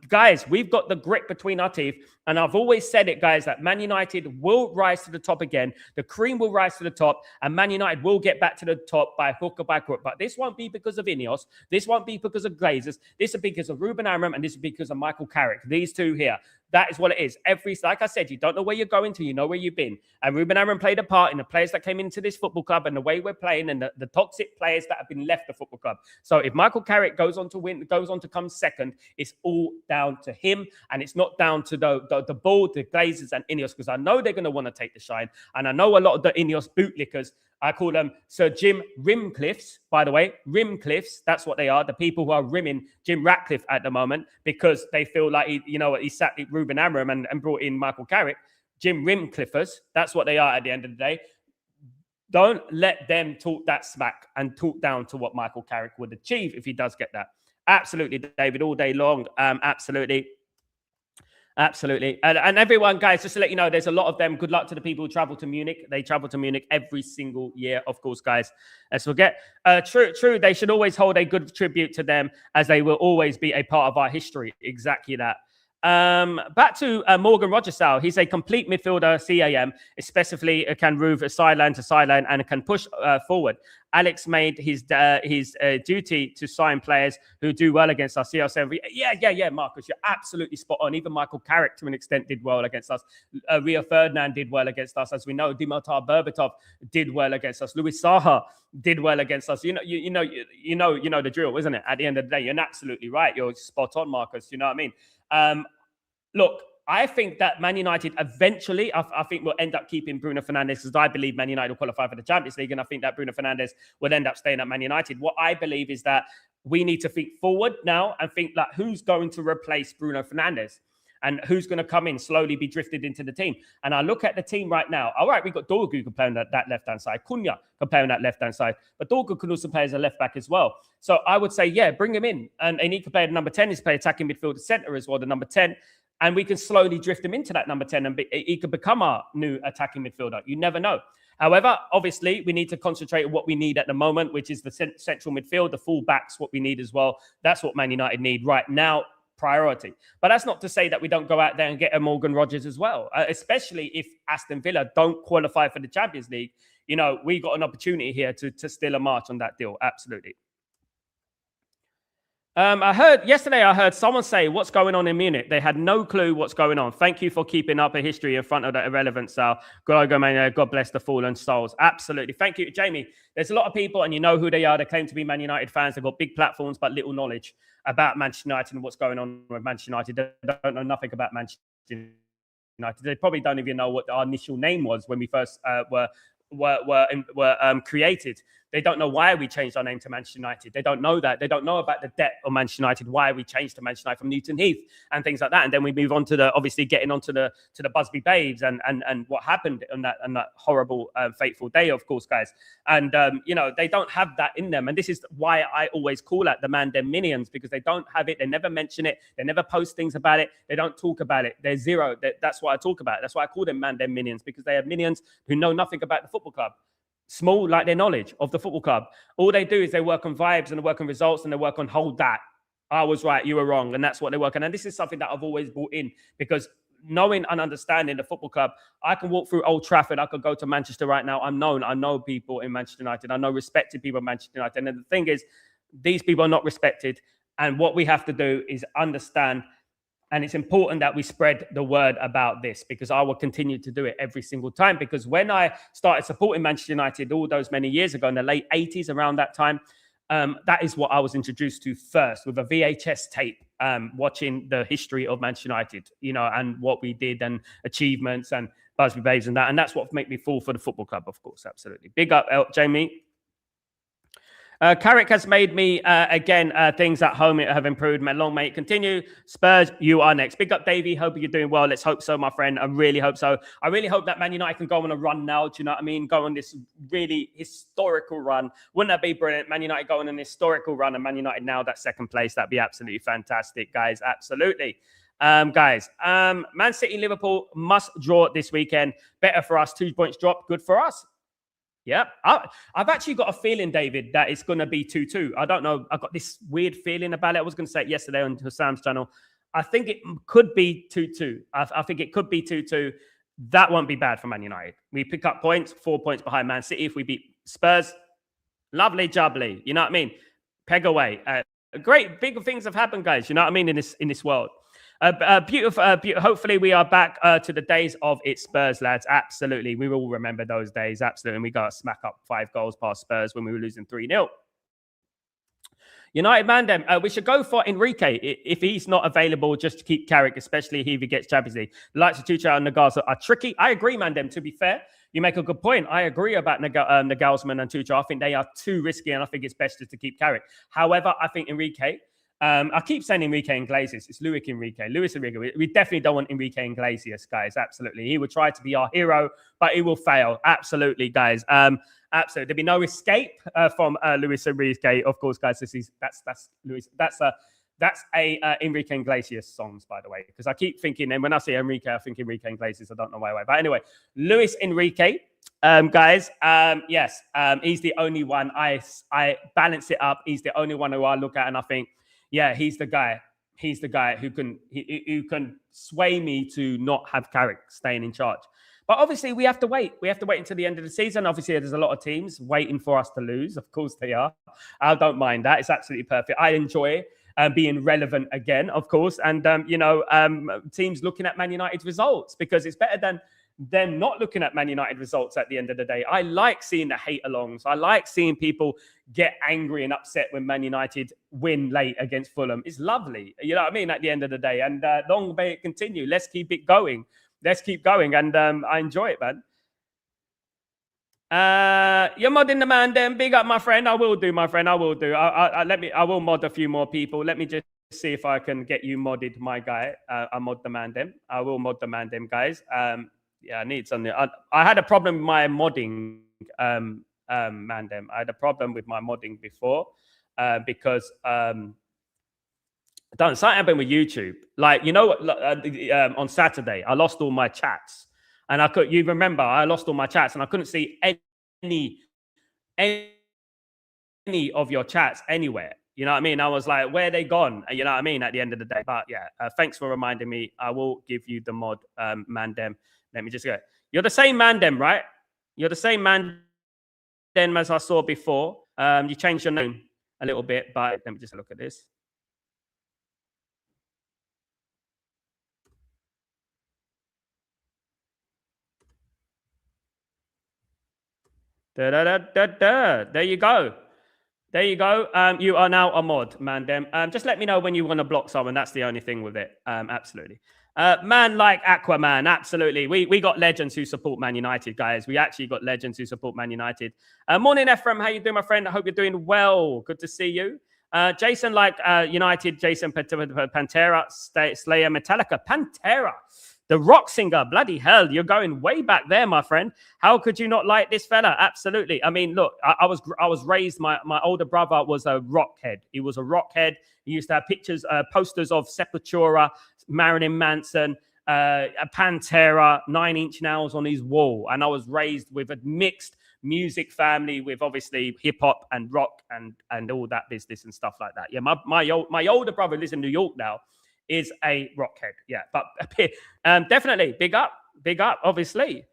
Guys, we've got the grit between our teeth. And I've always said it, guys, that Man United will rise to the top again. The cream will rise to the top. And Man United will get back to the top by hook or by crook. But this won't be because of Ineos. This won't be because of Glazers. This will be because of Ruben Amorim. And this will be because of Michael Carrick. These two here. That is what it is. Like I said, you don't know where you're going to, you know where you've been. And Ruben Amorim played a part in the players that came into this football club and the way we're playing and the toxic players that have been left the football club. So if Michael Carrick goes on to win, goes on to come second, it's all down to him. And it's not down to the board, the Glazers and Ineos, because I know they're going to want to take the shine. And I know a lot of the Ineos bootlickers, I call them Sir Jim Rimcliffs, by the way. Rimcliffs, that's what they are. The people who are rimming Jim Ratcliffe at the moment because they feel like, he sat Ruben Amorim and brought in Michael Carrick. Jim Rimcliffers, that's what they are at the end of the day. Don't let them talk that smack and talk down to what Michael Carrick would achieve if he does get that. Absolutely, David, all day long. Absolutely. And everyone, guys, just to let you know, there's a lot of them. Good luck to the people who travel to Munich. They travel to Munich every single year, of course, guys. Let's forget. True. They should always hold a good tribute to them, as they will always be a part of our history. Exactly that. Back to Morgan Rogersau. He's a complete midfielder, CAM, especially can move sideline to sideline and can push forward. Alex made his duty to sign players who do well against us. CR7, yeah, Marcus, you're absolutely spot on. Even Michael Carrick, to an extent, did well against us. Rio Ferdinand did well against us, as we know. Dimitar Berbatov did well against us. Luis Saha did well against us. You know the drill, isn't it? At the end of the day, you're absolutely right. You're spot on, Marcus. You know what I mean? Look, I think that Man United eventually, I think will end up keeping Bruno Fernandes, because I believe Man United will qualify for the Champions League, and I think that Bruno Fernandes would end up staying at Man United. What I believe is that we need to think forward now and think like, who's going to replace Bruno Fernandes? And who's going to come in, slowly be drifted into the team. And I look at the team right now. All right, we've got Dorgu who can play on that left-hand side. Cunha can play on that left-hand side. But Dorgu can also play as a left-back as well. So I would say, yeah, bring him in. And he can play at number 10. He's play attacking midfield centre as well, the number 10. And we can slowly drift him into that number 10. And he could become our new attacking midfielder. You never know. However, obviously, we need to concentrate on what we need at the moment, which is the central midfield, the full-backs, what we need as well. That's what Man United need right now. Priority. But that's not to say that we don't go out there and get a Morgan Rogers as well, especially if Aston Villa don't qualify for the Champions League. You know, we got an opportunity here to steal a march on that deal. Absolutely. I heard someone say, what's going on in Munich? They had no clue what's going on. Thank you for keeping up a history in front of that irrelevance, Sal. God bless the fallen souls. Absolutely. Thank you, Jamie. There's a lot of people, and you know who they are. They claim to be Man United fans. They've got big platforms, but little knowledge about Manchester United and what's going on with Manchester United. They don't know nothing about Manchester United. They probably don't even know what our initial name was when we first were created. They don't know why we changed our name to Manchester United. They don't know that. They don't know about the depth of Manchester United, why we changed to Manchester United from Newton Heath and things like that. And then we move on to obviously getting onto the Busby Babes and what happened on that horrible, fateful day, of course, guys. And, they don't have that in them. And this is why I always call out the man, them minions, because they don't have it. They never mention it. They never post things about it. They don't talk about it. They're zero. That's why I talk about it. That's why I call them man, them minions, because they are minions who know nothing about the football club. Small like their knowledge of the football club. All they do is they work on vibes and they work on results and they work on hold that. I was right, you were wrong. And that's what they work on. And this is something that I've always brought in, because knowing and understanding the football club, I can walk through Old Trafford. I could go to Manchester right now. I'm known. I know people in Manchester United. I know respected people in Manchester United. And the thing is, these people are not respected. And what we have to do is understand. And it's important that we spread the word about this, because I will continue to do it every single time. Because when I started supporting Manchester United all those many years ago in the late 80s, around that time, that is what I was introduced to first, with a VHS tape, watching the history of Manchester United, and what we did and achievements and Busby Babes and that. And that's what made me fall for the football club, of course. Absolutely. Big up, Jamie. Carrick has made me, things at home have improved. My long mate, continue. Spurs, you are next. Big up, Davey. Hope you're doing well. Let's hope so, my friend. I really hope so. I really hope that Man United can go on a run now. Do you know what I mean? Go on this really historical run. Wouldn't that be brilliant? Man United going on an historical run, and Man United now that second place. That'd be absolutely fantastic, guys. Absolutely. Man City, Liverpool must draw this weekend. Better for us. 2 points drop. Good for us. Yeah, I've actually got a feeling, David, that it's going to be 2-2. I don't know. I've got this weird feeling about it. I was going to say it yesterday on Sam's channel. I think it could be 2-2. I think it could be 2-2. That won't be bad for Man United. We pick up points, 4 points behind Man City. If we beat Spurs, lovely jubbly. You know what I mean? Peg away. Great, big things have happened, guys. You know what I mean, in this world. Beautiful. Hopefully we are back to the days of its Spurs, lads. Absolutely. We will remember those days. Absolutely. And we got to smack up 5 goals past Spurs when we were losing 3-0. United Mandem, we should go for Enrique if he's not available, just to keep Carrick, especially if he gets Champions League. The likes of Tuchel and Nagelsmann are tricky. I agree, Mandem, to be fair. You make a good point. I agree about Nagelsmann and Tuchel. I think they are too risky, and I think it's best just to keep Carrick. However, I think Enrique... I keep saying Enrique Iglesias. It's Luis Enrique. We definitely don't want Enrique Iglesias, guys. Absolutely. He will try to be our hero, but he will fail. Absolutely, guys. Absolutely. There'll be no escape from Luis Enrique. Of course, guys, that's Luis. That's a Enrique Iglesias songs, by the way, because I keep thinking, and when I say Enrique, I think Enrique Iglesias. I don't know why. But anyway, Luis Enrique, guys. Yes, he's the only one. I balance it up. He's the only one who I look at, and I think, yeah, he's the guy. He's the guy who can sway me to not have Carrick staying in charge. But obviously, we have to wait. We have to wait until the end of the season. Obviously, there's a lot of teams waiting for us to lose. Of course, they are. I don't mind that. It's absolutely perfect. I enjoy being relevant again, of course. And, teams looking at Man United's results, because it's better than them not looking at Man United results at the end of the day. I like seeing the hate alongs. I like seeing people get angry and upset when Man United win late against Fulham. It's lovely, you know what I mean, at the end of the day. And long may it continue. Let's keep it going. Let's keep going. And I enjoy it, man. You're modding the man then. Big up, my friend. I will do, my friend. I will do. I will mod a few more people. Let me just see if I can get you modded, my guy. I mod the man then. I will mod the man then, guys. Yeah, I need something. I had a problem with my modding, Mandem. I had a problem with my modding before because something happened with YouTube. Like, you know what? On Saturday, I lost all my chats, and you remember, I lost all my chats, and I couldn't see any of your chats anywhere. You know what I mean? I was like, where are they gone? You know what I mean? At the end of the day. But yeah, thanks for reminding me. I will give you the mod, Mandem. Let me just go. You're the same Mandem, right? You're the same Mandem as I saw before. You changed your name a little bit, but let me just look at this. There you go. There you go. You are now a mod, Mandem. Just let me know when you want to block someone. That's the only thing with it. Absolutely. Man like Aquaman, absolutely. We got legends who support Man United, guys. We actually got legends who support Man United. Morning, Ephraim. How you doing, my friend? I hope you're doing well. Good to see you. Jason like United, Jason Pantera, Slayer, Metallica, Pantera. The rock singer, bloody hell, you're going way back there, my friend. How could you not like this fella? Absolutely. I mean, look, I was raised, my older brother was a rockhead. He was a rockhead. He used to have pictures, posters of Sepultura, Marilyn Manson, Pantera, 9 Inch Nails on his wall. And I was raised with a mixed music family with obviously hip hop and rock and all that business and stuff like that. Yeah, my older brother lives in New York now. Is a rockhead, yeah, but definitely big up, obviously.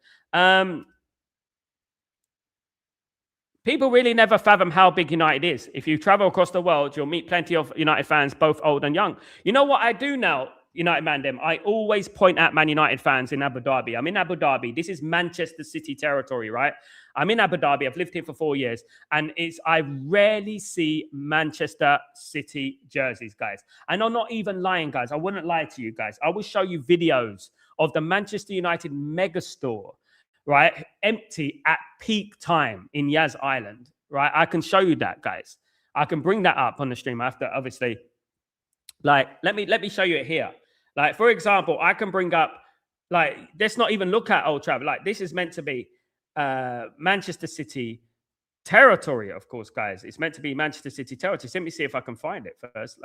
People really never fathom how big United is. If you travel across the world, you'll meet plenty of United fans, both old and young. You know what I do now, United Mandem? I always point at Man United fans in Abu Dhabi. I'm in Abu Dhabi. This is Manchester City territory, right? I'm in Abu Dhabi. I've lived here for 4 years. And I rarely see Manchester City jerseys, guys. And I'm not even lying, guys. I wouldn't lie to you guys. I will show you videos of the Manchester United megastore, right? Empty at peak time in Yas Island, right? I can show you that, guys. I can bring that up on the stream. I have to obviously, like, let me show you it here. Like, for example, I can bring up, like, let's not even look at Old Trafford. Like, this is meant to be Manchester City territory, of course, guys. It's meant to be Manchester City territory. Let me see if I can find it first.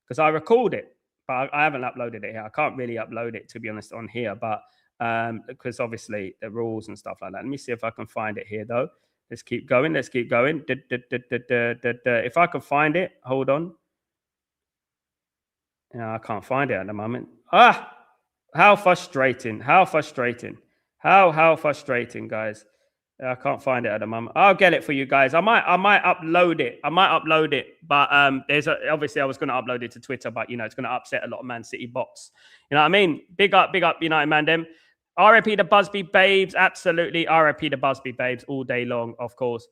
Because I recalled it, but I haven't uploaded it here. I can't really upload it, to be honest, on here, but because obviously the rules and stuff like that. Let me see if I can find it here, though. Let's keep going. Let's keep going. If I can find it, hold on. Yeah, I can't find it at the moment. How frustrating. How frustrating. How frustrating, guys. I can't find it at the moment. I'll get it for you guys. I might upload it. But obviously I was going to upload it to Twitter, but it's going to upset a lot of Man City bots. You know what I mean? Big up, United Mandem. RIP the Busby Babes. Absolutely. RIP the Busby Babes all day long, of course.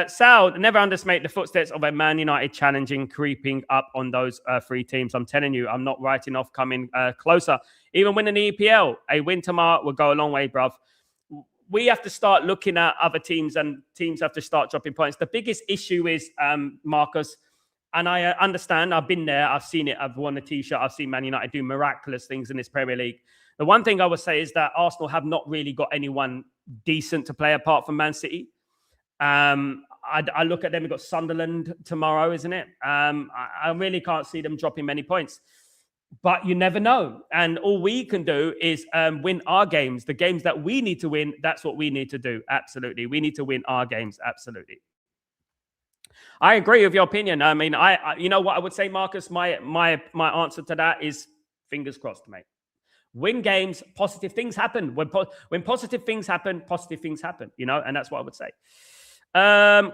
Sal, never underestimate the footsteps of a Man United challenging, creeping up on those three teams. I'm telling you, I'm not writing off coming closer. Even winning the EPL, a win tomorrow will go a long way, bruv. We have to start looking at other teams, and teams have to start dropping points. The biggest issue is, Marcus, and I understand, I've been there, I've seen it, I've won a T-shirt, I've seen Man United do miraculous things in this Premier League. The one thing I would say is that Arsenal have not really got anyone decent to play apart from Man City. I look at them, we've got Sunderland tomorrow, isn't it? I really can't see them dropping many points. But you never know. And all we can do is win our games. The games that we need to win, that's what we need to do. Absolutely. We need to win our games. Absolutely. I agree with your opinion. I mean, you know what I would say, Marcus? My answer to that is fingers crossed, mate. Win games, positive things happen. When positive things happen, and that's what I would say.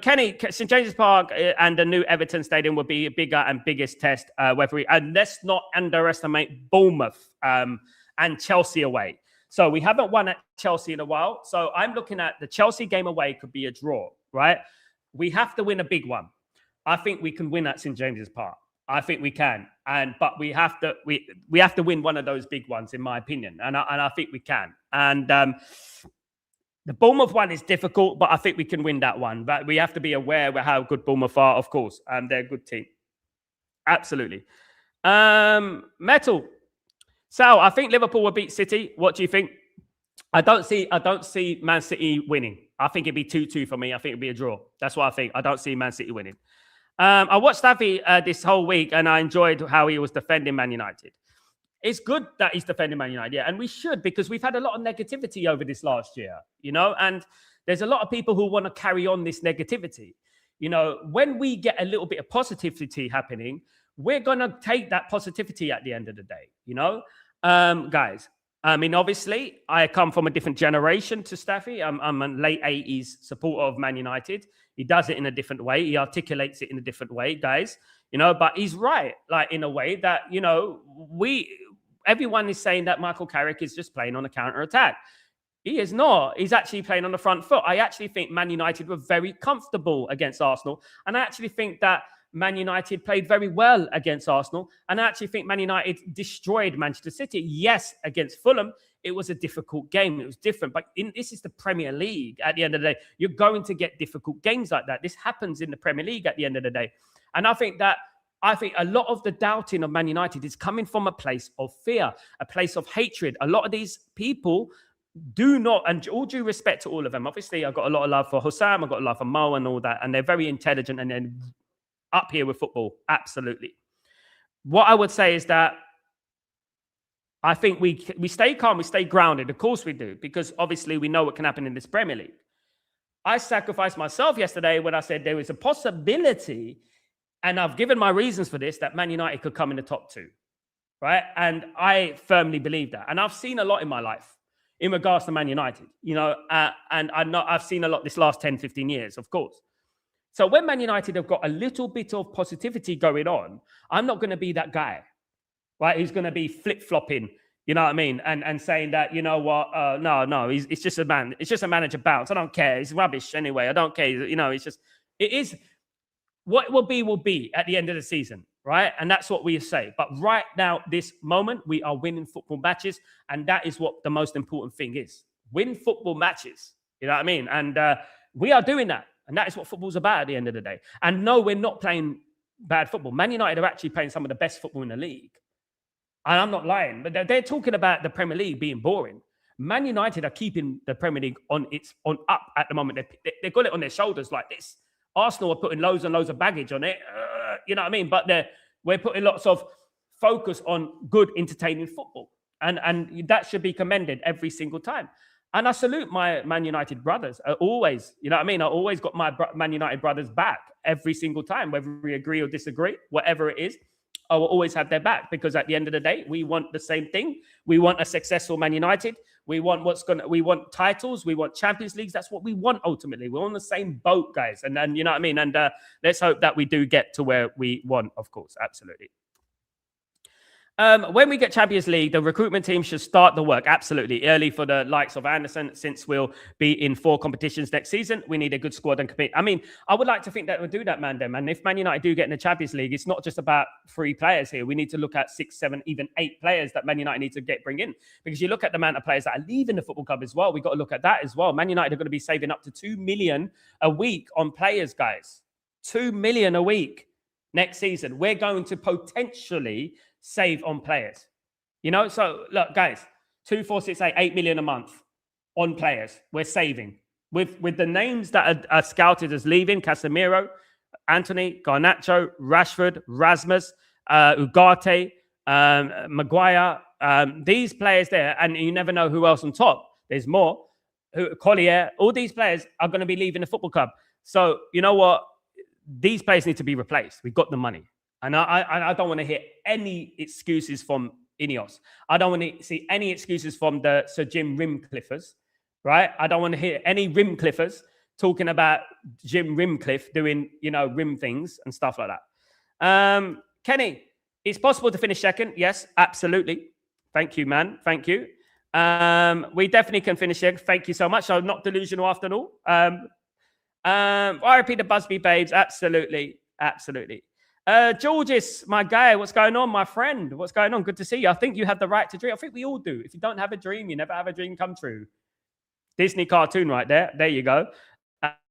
Kenny, St James's Park and the new Everton Stadium will be a bigger and biggest test. And let's not underestimate Bournemouth and Chelsea away. So we haven't won at Chelsea in a while. So I'm looking at the Chelsea game away could be a draw, right? We have to win a big one. I think we can win at St James's Park. I think we can, but we have to win one of those big ones, in my opinion, and I think we can. And the Bournemouth one is difficult, but I think we can win that one. But we have to be aware of how good Bournemouth are, of course, and they're a good team. Absolutely. Metal. Sal, I think Liverpool will beat City. What do you think? I don't see Man City winning. I think it'd be 2-2 for me. I think it'd be a draw. That's what I think. I don't see Man City winning. I watched Staffy this whole week, and I enjoyed how he was defending Man United. It's good that he's defending Man United, yeah, and we should, because we've had a lot of negativity over this last year, and there's a lot of people who want to carry on this negativity. When we get a little bit of positivity happening, we're going to take that positivity at the end of the day, guys. I mean, obviously, I come from a different generation to Staffy. I'm a late 80s supporter of Man United. He does it in a different way. He articulates it in a different way, guys. But he's right, like in a way that, everyone is saying that Michael Carrick is just playing on a counter-attack. He is not. He's actually playing on the front foot. I actually think Man United were very comfortable against Arsenal. And I actually think that Man United played very well against Arsenal. And I actually think Man United destroyed Manchester City. Yes, against Fulham, it was a difficult game. It was different. But this is the Premier League at the end of the day. You're going to get difficult games like that. This happens in the Premier League at the end of the day. And I think a lot of the doubting of Man United is coming from a place of fear, a place of hatred. A lot of these people do not, and all due respect to all of them, obviously I've got a lot of love for Hussam, I've got a love for Mo and all that, and they're very intelligent and then up here with football, absolutely. What I would say is that I think we stay calm, we stay grounded. Of course we do, because obviously we know what can happen in this Premier League. I sacrificed myself yesterday when I said there is a possibility, and I've given my reasons for this, that Man United could come in the top 2, right? And I firmly believe that. And I've seen a lot in my life in regards to Man United, and I've seen a lot this last 10, 15 years, of course. So when Man United have got a little bit of positivity going on, I'm not going to be that guy, right? Who's going to be flip-flopping, you know what I mean? And saying that, no, it's just a man. It's just a manager bounce. I don't care. It's rubbish anyway. I don't care. It is what it will be at the end of the season, right? And that's what we say. But right now, this moment, we are winning football matches. And that is what the most important thing is. Win football matches. You know what I mean? And we are doing that. And that is what football's about at the end of the day. And no, we're not playing bad football. Man United are actually playing some of the best football in the league. And I'm not lying, but they're talking about the Premier League being boring. Man United are keeping the Premier League on up at the moment. They've got it on their shoulders like this. Arsenal are putting loads and loads of baggage on it. You know what I mean? But we're putting lots of focus on good, entertaining football. And that should be commended every single time. And I salute my Man United brothers. Always, you know what I mean? I always got my Man United brothers back every single time, whether we agree or disagree, whatever it is. I will always have their back, because at the end of the day, we want the same thing. We want a successful Man United. We want we want titles. We want Champions Leagues. That's what we want ultimately. We're on the same boat, guys. And then, you know what I mean? And let's hope that we do get to where we want, of course. Absolutely. When we get Champions League, the recruitment team should start the work absolutely early for the likes of Anderson, since we'll be in 4 competitions next season. We need a good squad and compete. I mean, I would like to think that we'll do that, man. And if Man United do get in the Champions League, it's not just about 3 players here. We need to look at 6, 7, even 8 players that Man United need to bring in. Because you look at the amount of players that are leaving the football club as well. We've got to look at that as well. Man United are going to be saving up to 2 million a week on players, guys. 2 million a week next season. We're going to potentially save on players, so look, guys, 2, 4, 6, 8, 8 million a month on players we're saving with the names that are scouted as leaving: Casemiro, Anthony, Garnacho, Rashford, Rasmus, Ugarte, Maguire, these players there, and you never know who else on top. There's more. Collier, all these players are going to be leaving the football club. So you know what? These players need to be replaced. We've got the money. And I don't want to hear any excuses from Ineos. I don't want to see any excuses from the Sir Jim Rimcliffers, right? I don't want to hear any Rimcliffers talking about Jim Rimcliffe doing, rim things and stuff like that. Kenny, it's possible to finish second. Yes, absolutely. Thank you, man. Thank you. We definitely can finish second. Thank you so much. So not delusional after all. RIP the Busby babes. Absolutely. Absolutely. Georges, my guy, what's going on, my friend? What's going on? Good to see you. I think you have the right to dream. I think we all do. If you don't have a dream, you never have a dream come true. Disney cartoon right there. There you go.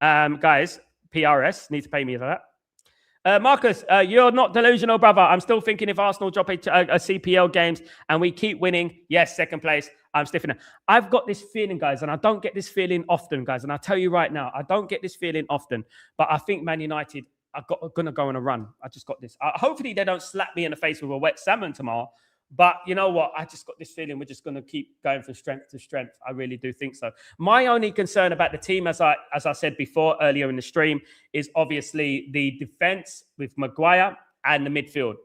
Guys, PRS need to pay me for that. Marcus, you're not delusional, brother. I'm still thinking if Arsenal drop a CPL games and we keep winning, yes, second place, I'm stiffening. I've got this feeling, guys, and I don't get this feeling often, guys. And I'll tell you right now, I don't get this feeling often. But I think Man United are going to go on a run. I just got this. Hopefully, they don't slap me in the face with a wet salmon tomorrow. But you know what? I just got this feeling we're just going to keep going from strength to strength. I really do think so. My only concern about the team, as I said before earlier in the stream, is obviously the defense with Maguire and the midfield.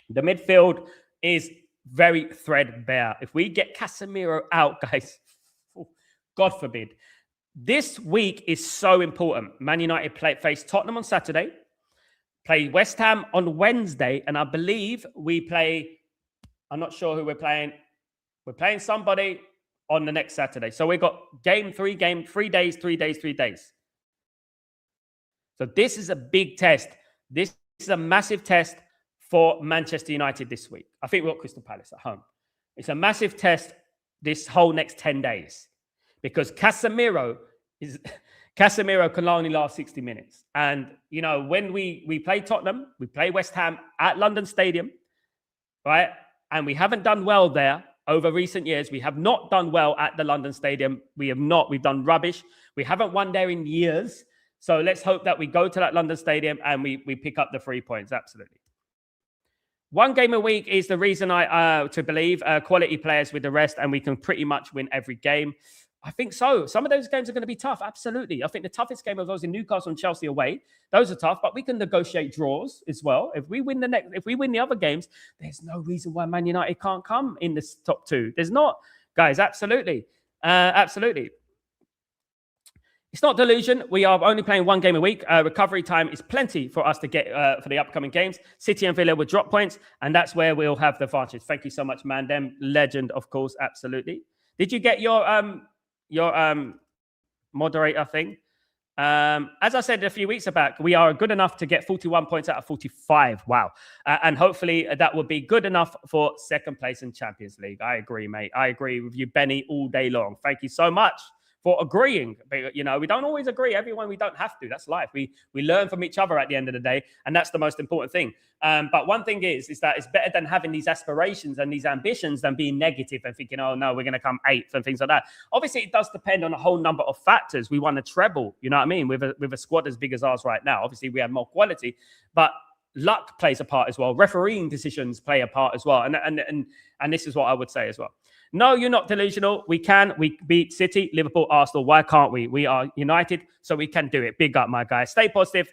The midfield is very threadbare. If we get Casemiro out, guys, God forbid. This week is so important. Man United face Tottenham on Saturday, play West Ham on Wednesday, and I believe we play... I'm not sure who we're playing. We're playing somebody on the next Saturday. So we've got game 3 days. So this is a big test. This is a massive test for Manchester United this week. I think we've got Crystal Palace at home. It's a massive test this whole next 10 days because Casemiro can only last 60 minutes. And, when we play Tottenham, we play West Ham at London Stadium, right? And we haven't done well there over recent years. We have not done well at the London Stadium. We have not. We've done rubbish. We haven't won there in years. So let's hope that we go to that London Stadium and we pick up the 3 points. Absolutely. One game a week is the reason to believe quality players with the rest, and we can pretty much win every game. I think so. Some of those games are going to be tough. Absolutely. I think the toughest game of those in Newcastle and Chelsea away. Those are tough, but we can negotiate draws as well. If we win the other games, there's no reason why Man United can't come in the top 2. There's not, guys. Absolutely. Absolutely. It's not delusion. We are only playing one game a week. Recovery time is plenty for us to get for the upcoming games. City and Villa will drop points, and that's where we'll have the advantage. Thank you so much, Mandem. Legend, of course. Absolutely. Did you get your moderator thing? As I said a few weeks back, we are good enough to get 41 points out of 45. Wow. And hopefully that will be good enough for second place in Champions League. I agree, mate. I agree with you, Benny, all day long. Thank you so much for agreeing. But, we don't always agree. Everyone, we don't have to. That's life. We learn from each other at the end of the day, and that's the most important thing. But one thing is that it's better than having these aspirations and these ambitions than being negative and thinking, oh, no, we're going to come 8th and things like that. Obviously, it does depend on a whole number of factors. We won a treble, you know what I mean, with a squad as big as ours right now. Obviously, we have more quality, but luck plays a part as well. Refereeing decisions play a part as well. And this is what I would say as well. No, you're not delusional. We beat City, Liverpool, Arsenal. Why can't we? We are United, so we can do it. Big up, my guys. Stay positive.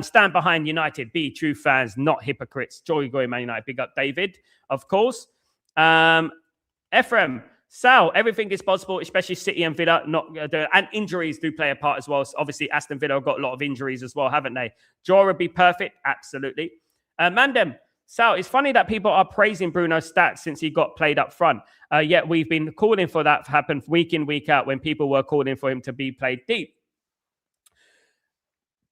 Stand behind United. Be true fans, not hypocrites. Joy going Man United. Big up, David, of course. Ephraim, Sal, everything is possible, especially City and Villa. And injuries do play a part as well. So obviously, Aston Villa have got a lot of injuries as well, haven't they? Draw would be perfect. Absolutely. Mandem, Sal, it's funny that people are praising Bruno's stats since he got played up front. Yet we've been calling for that to happen week in, week out when people were calling for him to be played deep.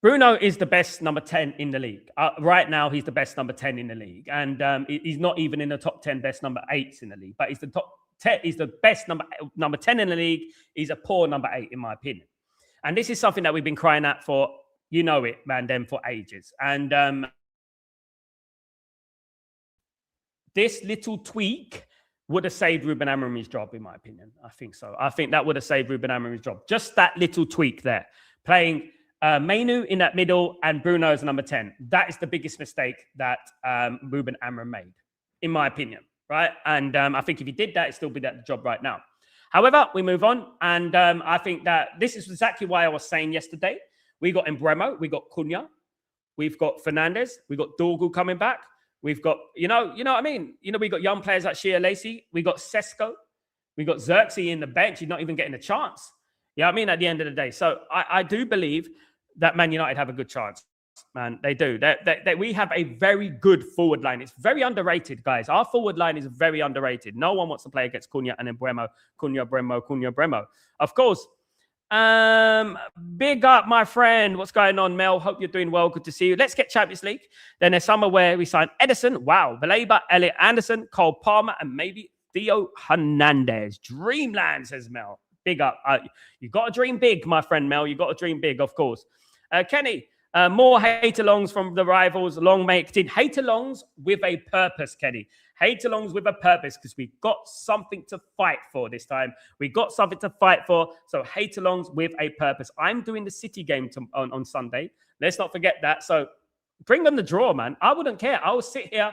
Bruno is the best number 10 in the league. Right now, he's the best number 10 in the league. And he's not even in the top 10 best number 8s in the league. But he's the top 10. He's the best number 10 in the league. He's a poor number 8, in my opinion. And this is something that we've been crying out for, for ages. And this little tweak would have saved Ruben Amorim's job, in my opinion. I think so. I think that would have saved Ruben Amorim's job. Just that little tweak there. Playing Mainu in that middle and Bruno as number 10. That is the biggest mistake that Ruben Amorim made, in my opinion, right? And I think if he did that, it'd still be that job right now. However, we move on. And I think that this is exactly why I was saying yesterday. We got Embremo, we got Cunha, we've got Fernandes, we got Dorgu coming back. We've got, you know what I mean? We got young players like Shea Lacey. We got Sesko. We got Xerxes in the bench. He's not even getting a chance. You know what I mean? At the end of the day. So I do believe that Man United have a good chance, man. They do. We have a very good forward line. It's very underrated, guys. Our forward line is very underrated. No one wants to play against Cunha and then Bremo. Cunha, Bremo. Of course. Big up, my friend. What's going on, Mel? Hope you're doing well. Good to see you. Let's get Champions League. Then there's summer where we signed Edison. Wow. Baleba, Elliot Anderson, Cole Palmer, and maybe Theo Hernandez. Dreamland, says Mel. Big up. You got to dream big, my friend Mel. You got to dream big, of course. Kenny, more hate-alongs from the rivals. Long make hate-alongs with a purpose, Kenny. Hate-alongs with a purpose, because we got something to fight for this time. We got something to fight for. So hate-alongs with a purpose. I'm doing the City game on Sunday. Let's not forget that. So bring them the draw, man. I wouldn't care. I will sit here,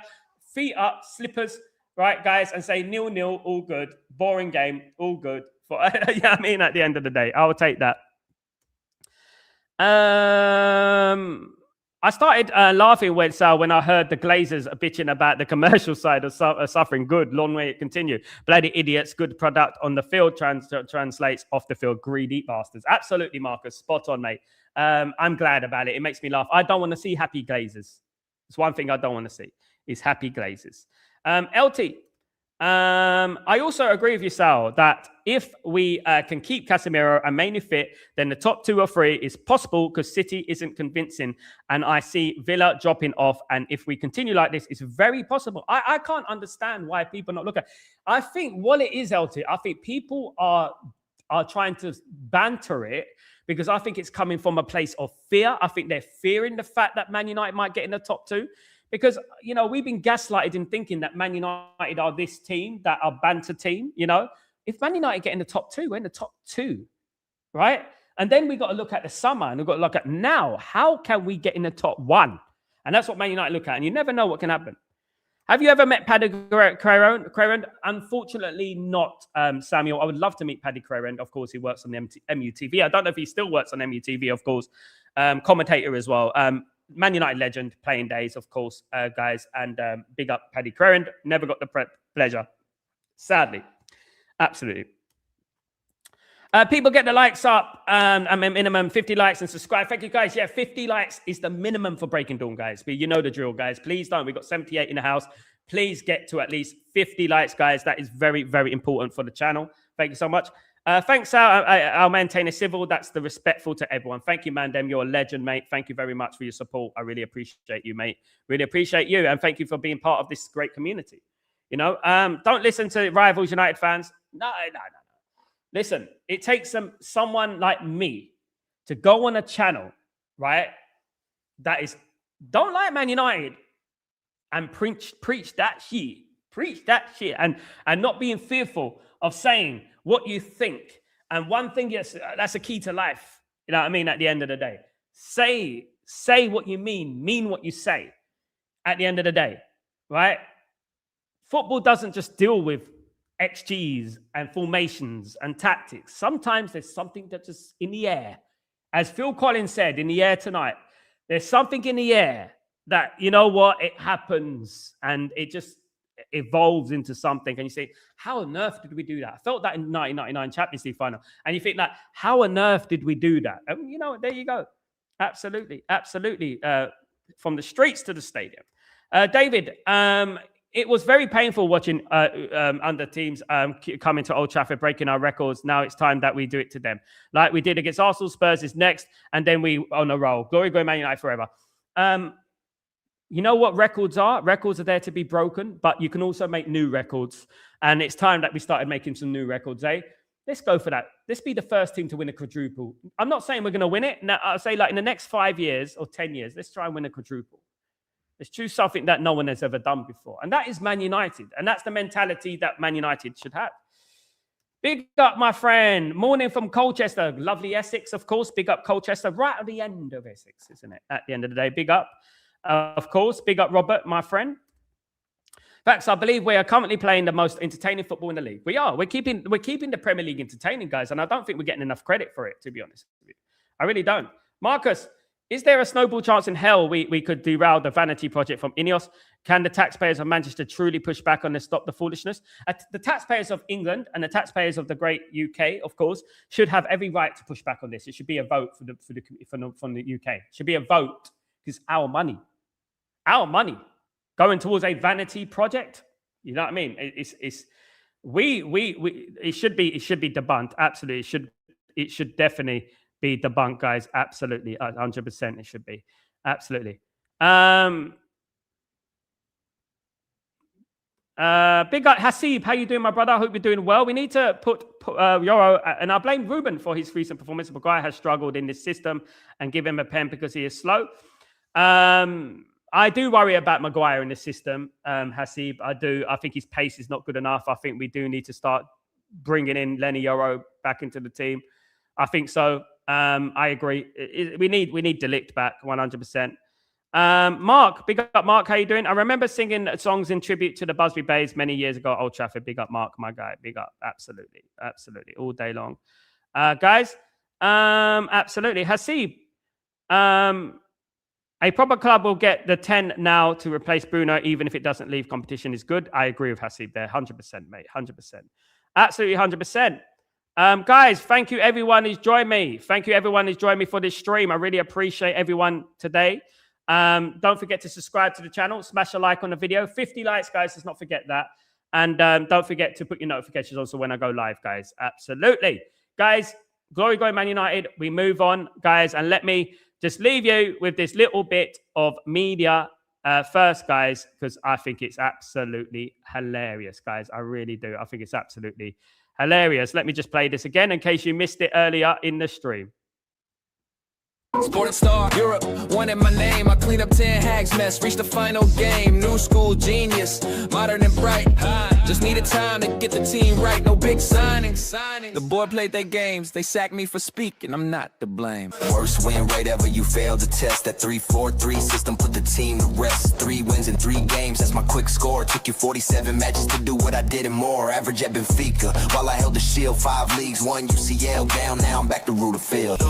feet up, slippers, right, guys, and say 0-0, all good. Boring game, all good. Yeah, I mean, at the end of the day, I will take that. I started laughing when I heard the Glazers bitching about the commercial side of suffering. Good, long way it continue. Bloody idiots. Good product on the field translates off the field. Greedy bastards. Absolutely, Marcus. Spot on, mate. I'm glad about it. It makes me laugh. I don't want to see happy Glazers. It's one thing I don't want to see is happy Glazers. LT. I also agree with you, Sal, that if we can keep Casemiro and mainly fit, then the top 2 or 3 is possible because City isn't convincing. And I see Villa dropping off. And if we continue like this, it's very possible. I can't understand why people not look at. I think what it is, LT, I think people are trying to banter it because I think it's coming from a place of fear. I think they're fearing the fact that Man United might get in the top 2. Because, we've been gaslighted in thinking that Man United are this team, that are banter team, If Man United get in the top 2, we're in the top 2, right? And then we've got to look at the summer and we've got to look at now, how can we get in the top 1? And that's what Man United look at. And you never know what can happen. Have you ever met Paddy Crerand? Unfortunately not, Samuel. I would love to meet Paddy Crerand. Of course, he works on the MUTV. I don't know if he still works on MUTV, of course. Commentator as well. Man United legend, playing days, of course, guys. And big up Paddy Crerand. Never got the pleasure, sadly. Absolutely. People get the likes up. I mean, minimum 50 likes and subscribe. Thank you, guys. Yeah, 50 likes is the minimum for Breaking Dawn, guys. But you know the drill, guys. Please don't. We've got 78 in the house. Please get to at least 50 likes, guys. That is very, very important for the channel. Thank you so much. Thanks, Sal. I'll maintain a civil. That's the respectful to everyone. Thank you, Mandem. You're a legend, mate. Thank you very much for your support. I really appreciate you, mate. Really appreciate you. And thank you for being part of this great community. Don't listen to rivals United fans. No. Listen, it takes someone like me to go on a channel, right, that is, don't like Man United and preach that shit. Preach that shit and not being fearful of saying what you think. And one thing, yes, that's a key to life. You know what I mean? At the end of the day, say what you mean what you say at the end of the day, right? Football doesn't just deal with XGs and formations and tactics. Sometimes there's something that's just in the air. As Phil Collins said, in the air tonight, there's something in the air that, you know what, it happens and it just evolves into something. And you say, how on earth did we do that? I felt that in 1999 Champions League final. And you think, like, how on earth did we do that? And, there you go. Absolutely. From the streets to the stadium. David, it was very painful watching under teams coming to Old Trafford, breaking our records. Now it's time that we do it to them. Like we did against Arsenal. Spurs is next. And then we on a roll. Glory, Man United forever. You know what records are? Records are there to be broken, but you can also make new records. And it's time that we started making some new records, eh? Let's go for that. Let's be the first team to win a quadruple. I'm not saying we're going to win it. Now, I'll say, like, in the next 5 years or 10 years, let's try and win a quadruple. Let's choose something that no one has ever done before. And that is Man United. And that's the mentality that Man United should have. Big up, my friend. Morning from Colchester. Lovely Essex, of course. Big up Colchester. Right at the end of Essex, isn't it? At the end of the day. Big up. Of course. Big up, Robert, my friend. Facts, I believe we are currently playing the most entertaining football in the league. We are. We're keeping the Premier League entertaining, guys. And I don't think we're getting enough credit for it, to be honest with you. I really don't. Marcus, is there a snowball chance in hell we could derail the vanity project from Ineos? Can the taxpayers of Manchester truly push back on this, stop the foolishness? The taxpayers of England and the taxpayers of the great UK, of course, should have every right to push back on this. It should be a vote from the UK. It should be a vote because our money going towards a vanity project. You know what I mean? It should be debunked. Absolutely, it should definitely be debunked, guys. Absolutely, 100%. It should be absolutely. Big up Hasib, how you doing, my brother? I hope you're doing well. We need to put Yoro, and I blame Ruben for his recent performance. Maguire has struggled in this system, and give him a pen because he is slow. I do worry about Maguire in this system, Hasib. I do. I think his pace is not good enough. I think we do need to start bringing in Lenny Yoro back into the team. I think so. I agree. We need De Ligt back 100%. Mark, big up Mark, how you doing? I remember singing songs in tribute to the Busby Bays many years ago at Old Trafford. Big up Mark, my guy. Big up, absolutely, all day long. Guys, absolutely. Hasib, a proper club will get the 10 now to replace Bruno, even if it doesn't leave competition is good. I agree with Hasib there, 100%, mate, 100%. Absolutely 100%. Guys, thank you everyone who's joined me. Thank you everyone who's joined me for this stream. I really appreciate everyone today. Don't forget to subscribe to the channel. Smash a like on the video. 50 likes, guys. Let's not forget that. And don't forget to put your notifications on so when I go live, guys. Absolutely. Guys, glory going Man United. We move on, guys. And let me just leave you with this little bit of media first, guys, because I think it's absolutely hilarious, guys. I really do. I think it's absolutely hilarious. Let me just play this again in case you missed it earlier in the stream. Sporting star, Europe, wanted my name. I cleaned up 10 Hags mess, reached the final game. New school genius, modern and bright. Just needed time to get the team right. No big signings. The boy played their games. They sacked me for speaking. I'm not to blame. Worst win rate ever, you failed to test. That 3-4-3 system put the team to rest. 3 wins in 3 games, that's my quick score. Took you 47 matches to do what I did and more. Average at Benfica, while I held the shield. 5 leagues, 1 UCL down. Now I'm back to Rudderfield.